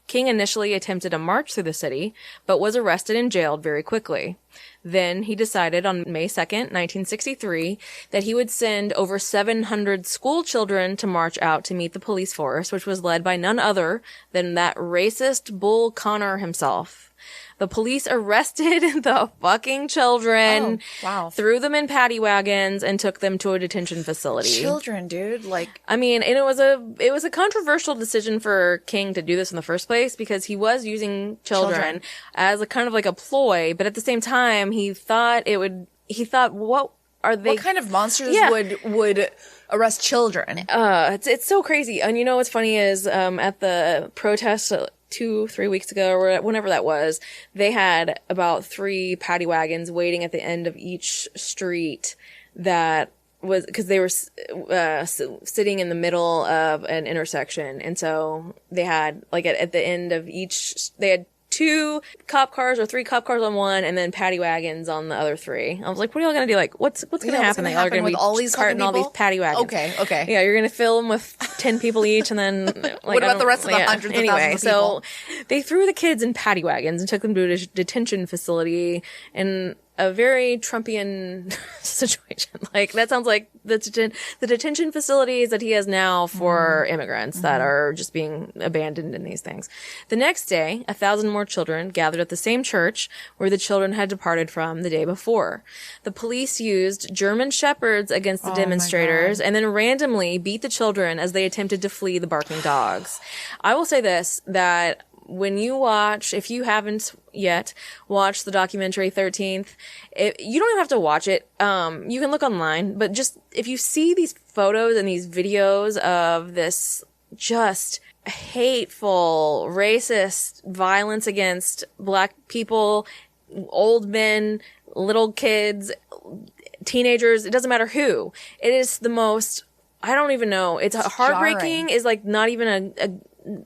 King initially attempted a march through the city, but was arrested and jailed very quickly. Then he decided on May 2nd, 1963, that he would send over 700 school children to march out to meet the police force, which was led by none other than that racist Bull Connor himself. The police arrested the fucking children, threw them in paddy wagons, and took them to a detention facility. Children, dude, I mean, and it was a controversial decision for King to do this in the first place because he was using children as a kind of like a ploy, but at the same time, he thought what are they? What kind of monsters Yeah. would arrest children? It's so crazy. And you know what's funny is at the protest 2-3 weeks ago or whenever that was, they had about 3 paddy wagons waiting at the end of each street that was because they were sitting in the middle of an intersection, and so they had like at the end of each they had 2 cop cars or 3 cop cars on one, and then paddy wagons on the other 3. I was like, what are y'all gonna do? Like, what's gonna happen? They all are gonna with be all these carting all these paddy wagons. Okay. Yeah, you're gonna fill them with 10 people each, and then like, What about the rest of the hundreds of thousands of people? So they threw the kids in paddy wagons and took them to a detention facility in a very Trumpian situation. Like, that sounds like the detention facilities that he has now for immigrants that are just being abandoned in these things. The next day, 1,000 more children gathered at the same church where the children had departed from the day before. The police used German shepherds against the demonstrators and then randomly beat the children as they attempted to flee the barking dogs. I will say this, that when you watch, if you haven't yet watched the documentary 13th, you don't even have to watch it. You can look online, but just if you see these photos and these videos of this just hateful, racist violence against black people, old men, little kids, teenagers, it doesn't matter who. It is the most, I don't even know. It's heartbreaking, is like not even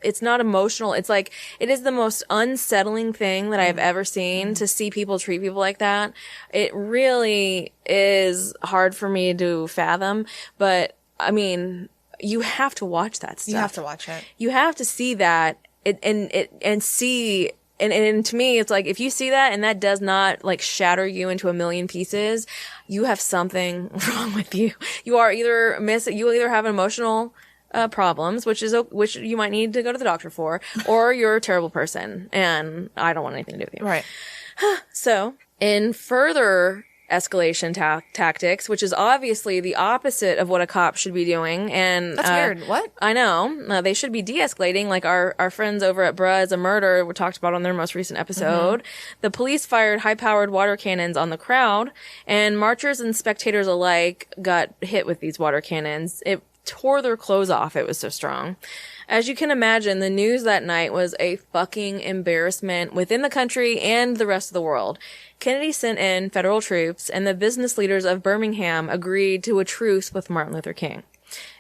it's not emotional. It's like, it is the most unsettling thing that I've ever seen to see people treat people like that. It really is hard for me to fathom, but I mean, you have to watch that stuff. You have to watch it. You have to see that and see, and to me, it's like, if you see that and that does not like shatter you into a million pieces, you have something wrong with you. You either have emotional problems, which you might need to go to the doctor for, or you're a terrible person, and I don't want anything to do with you. Right. So, in further escalation tactics, which is obviously the opposite of what a cop should be doing, and that's weird. What? I know. They should be de-escalating, like our friends over at Bruh is a Murder we talked about on their most recent episode. The police fired high-powered water cannons on the crowd, and marchers and spectators alike got hit with these water cannons. It tore their clothes off. It was so strong. As you can imagine, the news that night was a fucking embarrassment within the country and the rest of the world. Kennedy sent in federal troops, and the business leaders of Birmingham agreed to a truce with Martin Luther King.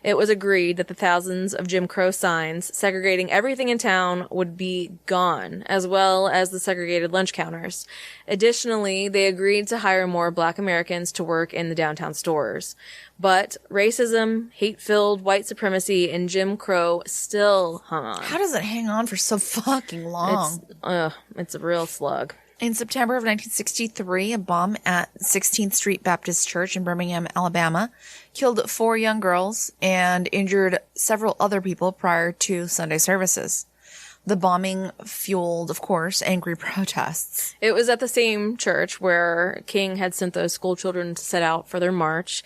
It was agreed that the thousands of Jim Crow signs segregating everything in town would be gone, as well as the segregated lunch counters. Additionally, they agreed to hire more black Americans to work in the downtown stores. But racism, hate-filled white supremacy, and Jim Crow still hung on. How does it hang on for so fucking long? It's a real slug. In September of 1963, a bomb at 16th Street Baptist Church in Birmingham, Alabama, killed 4 young girls and injured several other people prior to Sunday services. The bombing fueled, of course, angry protests. It was at the same church where King had sent those school children to set out for their march.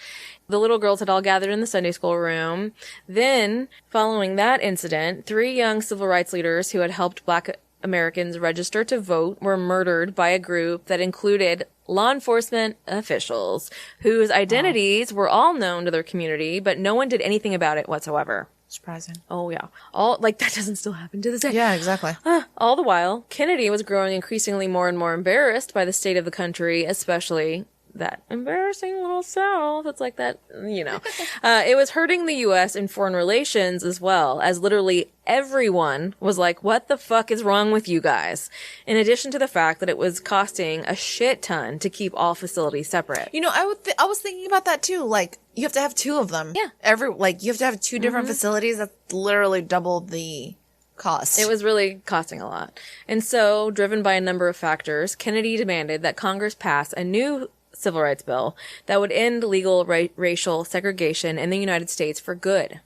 The little girls had all gathered in the Sunday school room. Then, following that incident, 3 young civil rights leaders who had helped black Americans register to vote were murdered by a group that included law enforcement officials whose identities were all known to their community, but no one did anything about it whatsoever. Surprising. Oh, yeah. That doesn't still happen to this day. Yeah, exactly. All the while, Kennedy was growing increasingly more and more embarrassed by the state of the country, especially that embarrassing little South. It's like that, it was hurting the U.S. in foreign relations as well, as literally everyone was like, what the fuck is wrong with you guys? In addition to the fact that it was costing a shit ton to keep all facilities separate. I was thinking about that too. Like, you have to have 2 of them. Yeah. You have to have 2 different facilities. That's literally double the cost. It was really costing a lot. And so, driven by a number of factors, Kennedy demanded that Congress pass a new civil rights bill that would end legal racial segregation in the United States for good.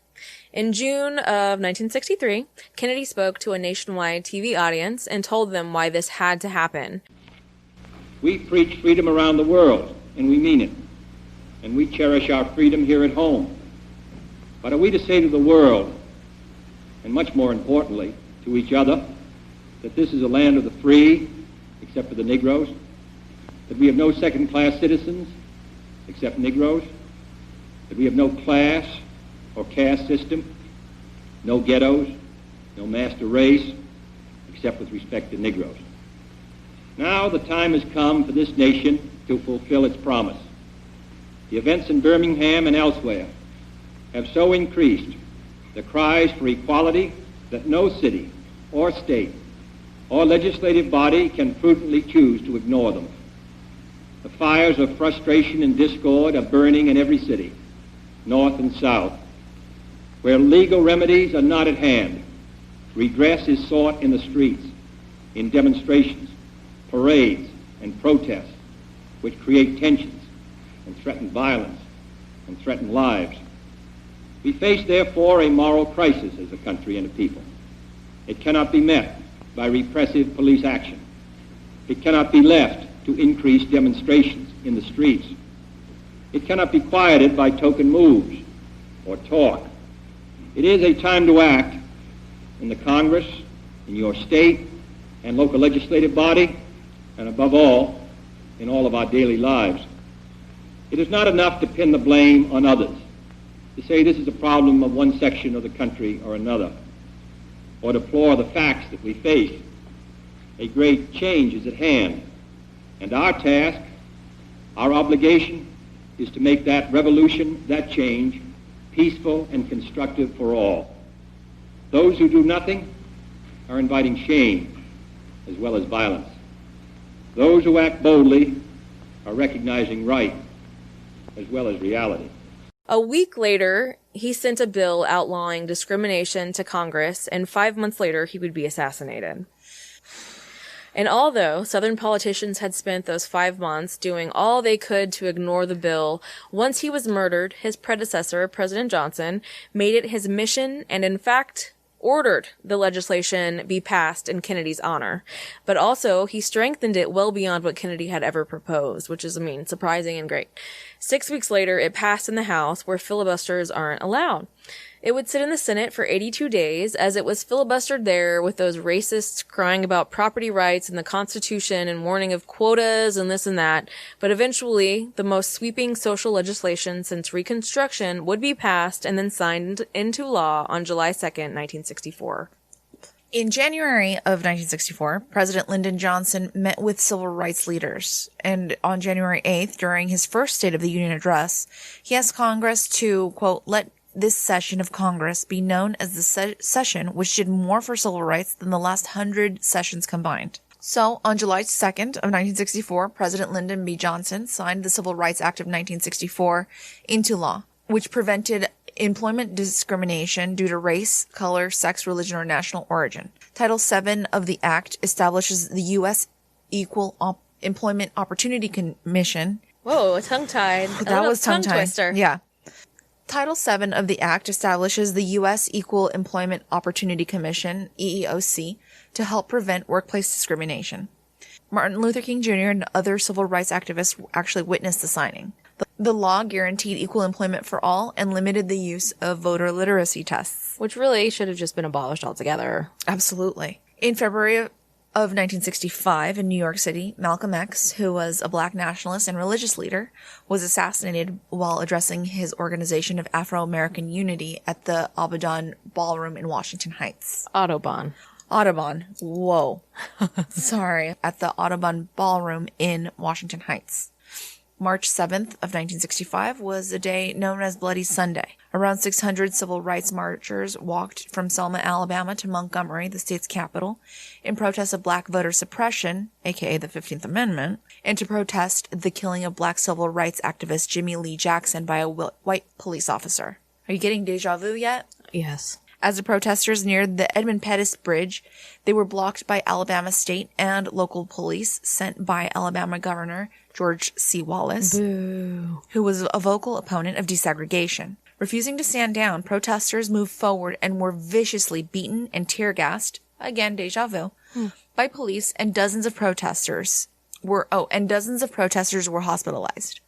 In June of 1963, Kennedy spoke to a nationwide TV audience and told them why this had to happen. We preach freedom around the world, and we mean it. And we cherish our freedom here at home. But are we to say to the world, and much more importantly, to each other, that this is a land of the free, except for the Negroes? That we have no second-class citizens, except Negroes, that we have no class or caste system, no ghettos, no master race, except with respect to Negroes. Now the time has come for this nation to fulfill its promise. The events in Birmingham and elsewhere have so increased the cries for equality that no city or state or legislative body can prudently choose to ignore them. The fires of frustration and discord are burning in every city, north and south. Where legal remedies are not at hand, redress is sought in the streets, in demonstrations, parades, and protests, which create tensions and threaten violence and threaten lives. We face, therefore, a moral crisis as a country and a people. It cannot be met by repressive police action. It cannot be left to increase demonstrations in the streets. It cannot be quieted by token moves or talk. It is a time to act in the Congress, in your state and local legislative body, and above all, in all of our daily lives. It is not enough to pin the blame on others, to say this is a problem of one section of the country or another, or deplore the facts that we face. A great change is at hand, and our task, our obligation, is to make that revolution, that change, peaceful and constructive for all. Those who do nothing are inviting shame as well as violence. Those who act boldly are recognizing right as well as reality. A week later, he sent a bill outlawing discrimination to Congress, and 5 months later, he would be assassinated. And although Southern politicians had spent those 5 months doing all they could to ignore the bill, once he was murdered, his predecessor, President Johnson, made it his mission and, in fact, ordered the legislation be passed in Kennedy's honor. But also, he strengthened it well beyond what Kennedy had ever proposed, which is, surprising and great. 6 weeks later, it passed in the House, where filibusters aren't allowed. It would sit in the Senate for 82 days, as it was filibustered there with those racists crying about property rights and the Constitution and warning of quotas and this and that. But eventually, the most sweeping social legislation since Reconstruction would be passed and then signed into law on July 2nd, 1964. In January of 1964, President Lyndon Johnson met with civil rights leaders, and on January 8th, during his first State of the Union address, he asked Congress to, quote, let this session of Congress be known as the session which did more for civil rights than the last 100 sessions combined. So, on July 2nd of 1964, President Lyndon B. Johnson signed the Civil Rights Act of 1964 into law, which prevented employment discrimination due to race, color, sex, religion, or national origin. Title VII of the Act establishes the U.S. Equal Employment Opportunity Commission. Whoa, tongue-tied. That was tongue-tied. Twister. Yeah. Title VII of the Act establishes the U.S. Equal Employment Opportunity Commission, EEOC, to help prevent workplace discrimination. Martin Luther King Jr. and other civil rights activists actually witnessed the signing. The law guaranteed equal employment for all and limited the use of voter literacy tests. Which really should have just been abolished altogether. Absolutely. In February of 1965 in New York City, Malcolm X, who was a black nationalist and religious leader, was assassinated while addressing his Organization of Afro-American Unity at the Audubon Ballroom in Washington Heights. Audubon. Whoa. Sorry. At the Audubon Ballroom in Washington Heights. March 7th of 1965 was a day known as Bloody Sunday. Around 600 civil rights marchers walked from Selma, Alabama to Montgomery, the state's capital, in protest of black voter suppression, aka the 15th Amendment, and to protest the killing of black civil rights activist Jimmy Lee Jackson by a white police officer. Are you getting deja vu yet? Yes. As the protesters neared the Edmund Pettus Bridge, they were blocked by Alabama state and local police sent by Alabama Governor George C. Wallace, Boo. who was a vocal opponent of desegregation. Refusing to stand down, protesters moved forward and were viciously beaten and tear-gassed, again deja vu, by police, and dozens of protesters were hospitalized.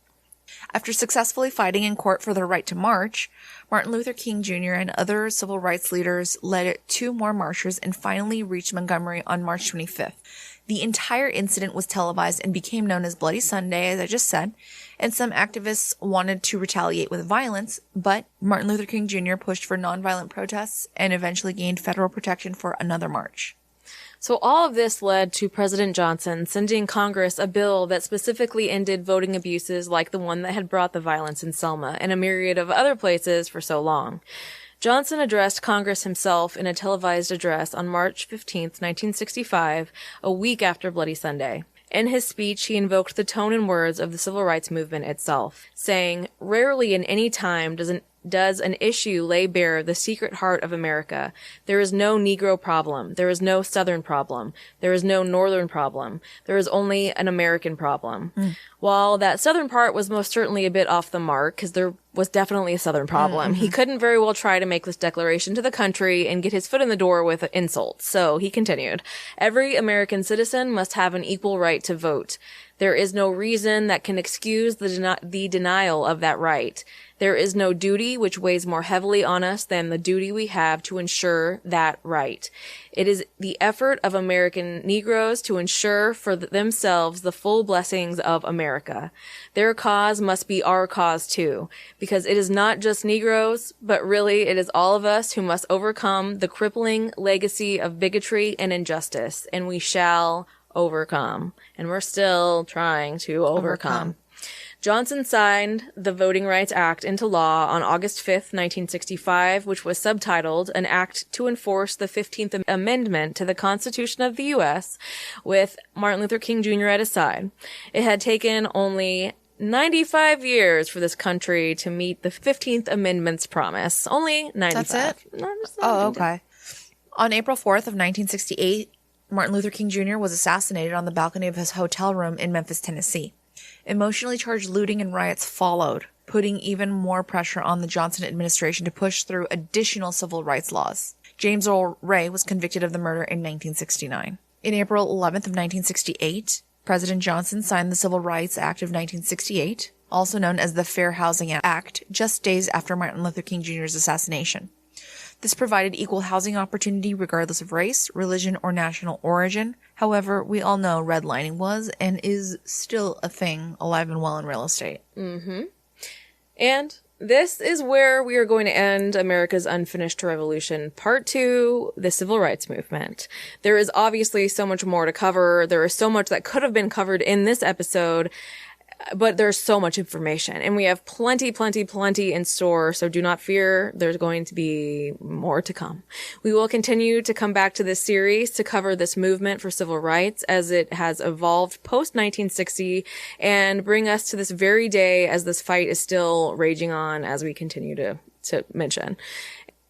After successfully fighting in court for their right to march, Martin Luther King Jr. and other civil rights leaders led 2 more marchers and finally reached Montgomery on March 25th. The entire incident was televised and became known as Bloody Sunday, as I just said, and some activists wanted to retaliate with violence, but Martin Luther King Jr. pushed for nonviolent protests and eventually gained federal protection for another march. So all of this led to President Johnson sending Congress a bill that specifically ended voting abuses like the one that had brought the violence in Selma and a myriad of other places for so long. Johnson addressed Congress himself in a televised address on March 15, 1965, a week after Bloody Sunday. In his speech, he invoked the tone and words of the civil rights movement itself, saying, "Rarely in any time does an issue lay bare the secret heart of America. There is no Negro problem. There is no Southern problem. There is no Northern problem. There is only an American problem." While that Southern part was most certainly a bit off the mark, because there was definitely a Southern problem, he couldn't very well try to make this declaration to the country and get his foot in the door with insults. So he continued, "Every American citizen must have an equal right to vote. There is no reason that can excuse the denial of that right. There is no duty which weighs more heavily on us than the duty we have to ensure that right. It is the effort of American Negroes to ensure for themselves the full blessings of America. Their cause must be our cause too, because it is not just Negroes, but really it is all of us who must overcome the crippling legacy of bigotry and injustice, and we shall overcome." And we're still trying to overcome. Johnson signed the Voting Rights Act into law on August 5th, 1965, which was subtitled An Act to Enforce the 15th Amendment to the Constitution of the U.S., with Martin Luther King Jr. at his side. It had taken only 95 years for this country to meet the 15th Amendment's promise. Only 95. That's it? Oh, okay. On April 4th of 1968, Martin Luther King Jr. was assassinated on the balcony of his hotel room in Memphis, Tennessee. Emotionally charged looting and riots followed, putting even more pressure on the Johnson administration to push through additional civil rights laws. James Earl Ray was convicted of the murder in 1969. In April 11th of 1968, President Johnson signed the Civil Rights Act of 1968, also known as the Fair Housing Act, just days after Martin Luther King Jr.'s assassination. This provided equal housing opportunity regardless of race, religion, or national origin. However, we all know redlining was and is still a thing alive and well in real estate. And this is where we are going to end America's Unfinished Revolution, Part 2, the Civil Rights Movement. There is obviously so much more to cover. There is so much that could have been covered in this episode, but there's so much information, and we have plenty in store, so do not fear. There's going to be more to come. We will continue to come back to this series to cover this movement for civil rights as it has evolved post-1960 and bring us to this very day as this fight is still raging on, as we continue to mention.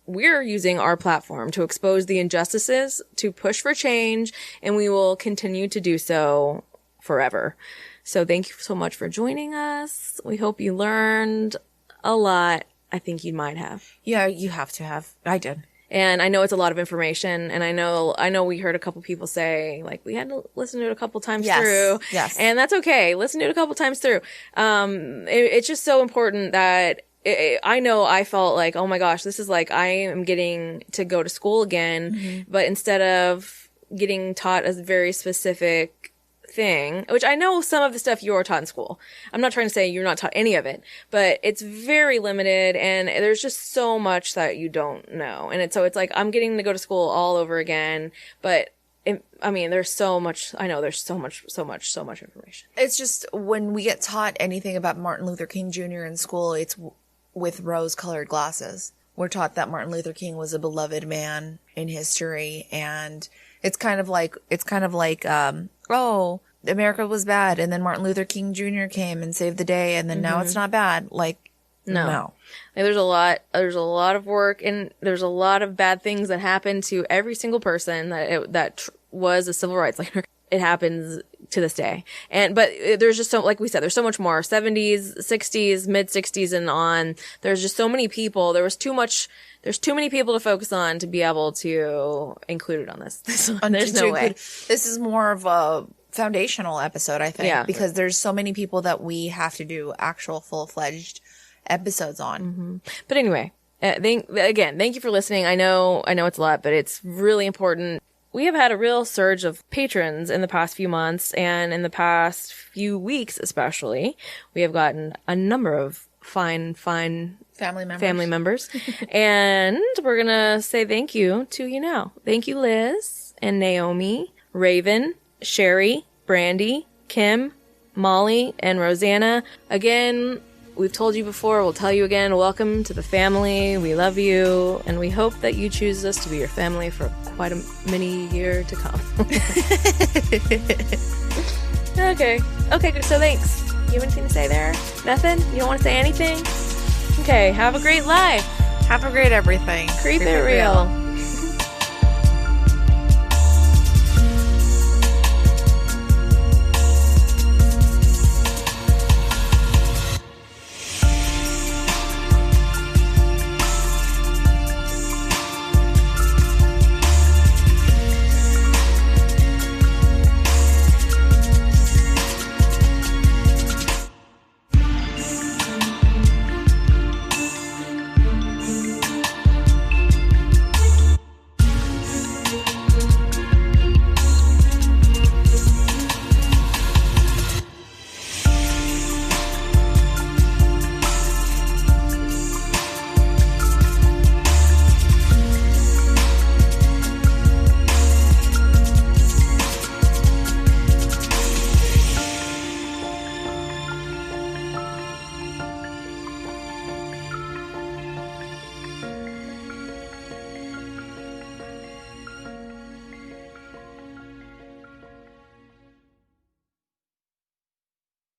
We're using our platform to expose the injustices, to push for change, and we will continue to do so forever. So thank you so much for joining us. We hope you learned a lot. I think you might have. Yeah, you have to have. I did. And I know it's a lot of information. And I know we heard a couple people say, like, we had to listen to it a couple times through. Yes. And that's okay. Listen to it a couple times through. It's just so important that I know I felt like, oh my gosh, this is like I am getting to go to school again. But instead of getting taught a very specific thing, which I know some of the stuff you are taught in school. I'm not trying to say you're not taught any of it, but it's very limited and there's just so much that you don't know. And so it's like I'm getting to go to school all over again, but there's so much, I know there's so much information. It's just when we get taught anything about Martin Luther King Jr. in school, it's with rose-colored glasses. We're taught that Martin Luther King was a beloved man in history, and it's kind of like, oh, America was bad, and then Martin Luther King Jr. came and saved the day, and then now it's not bad. Like, no. Like, there's a lot of work, and there's a lot of bad things that happen to every single person that was a civil rights leader. It happens to this day. But there's just so, like we said, there's so much more. 70s, 60s, mid 60s and on. There's just so many people. There's too many people to focus on to be able to include it on this. There's no way. This is more of a foundational episode, I think. Yeah. Because there's so many people that we have to do actual full-fledged episodes on. But anyway, thank you for listening. I know it's a lot, but it's really important. we have had a real surge of patrons in the past few months, and in the past few weeks especially. We have gotten a number of fine Family members. And we're going to say thank you to you now. Thank you, Liz and Naomi, Raven, Sherry, Brandy, Kim, Molly, and Rosanna. Again, we've told you before, we'll tell you again, welcome to the family. We love you, and we hope that you choose us to be your family for quite a many year to come. Okay, so thanks. You have anything to say there? Nothing? You don't want to say anything? Okay, have a great life. Have a great everything. Creep it real.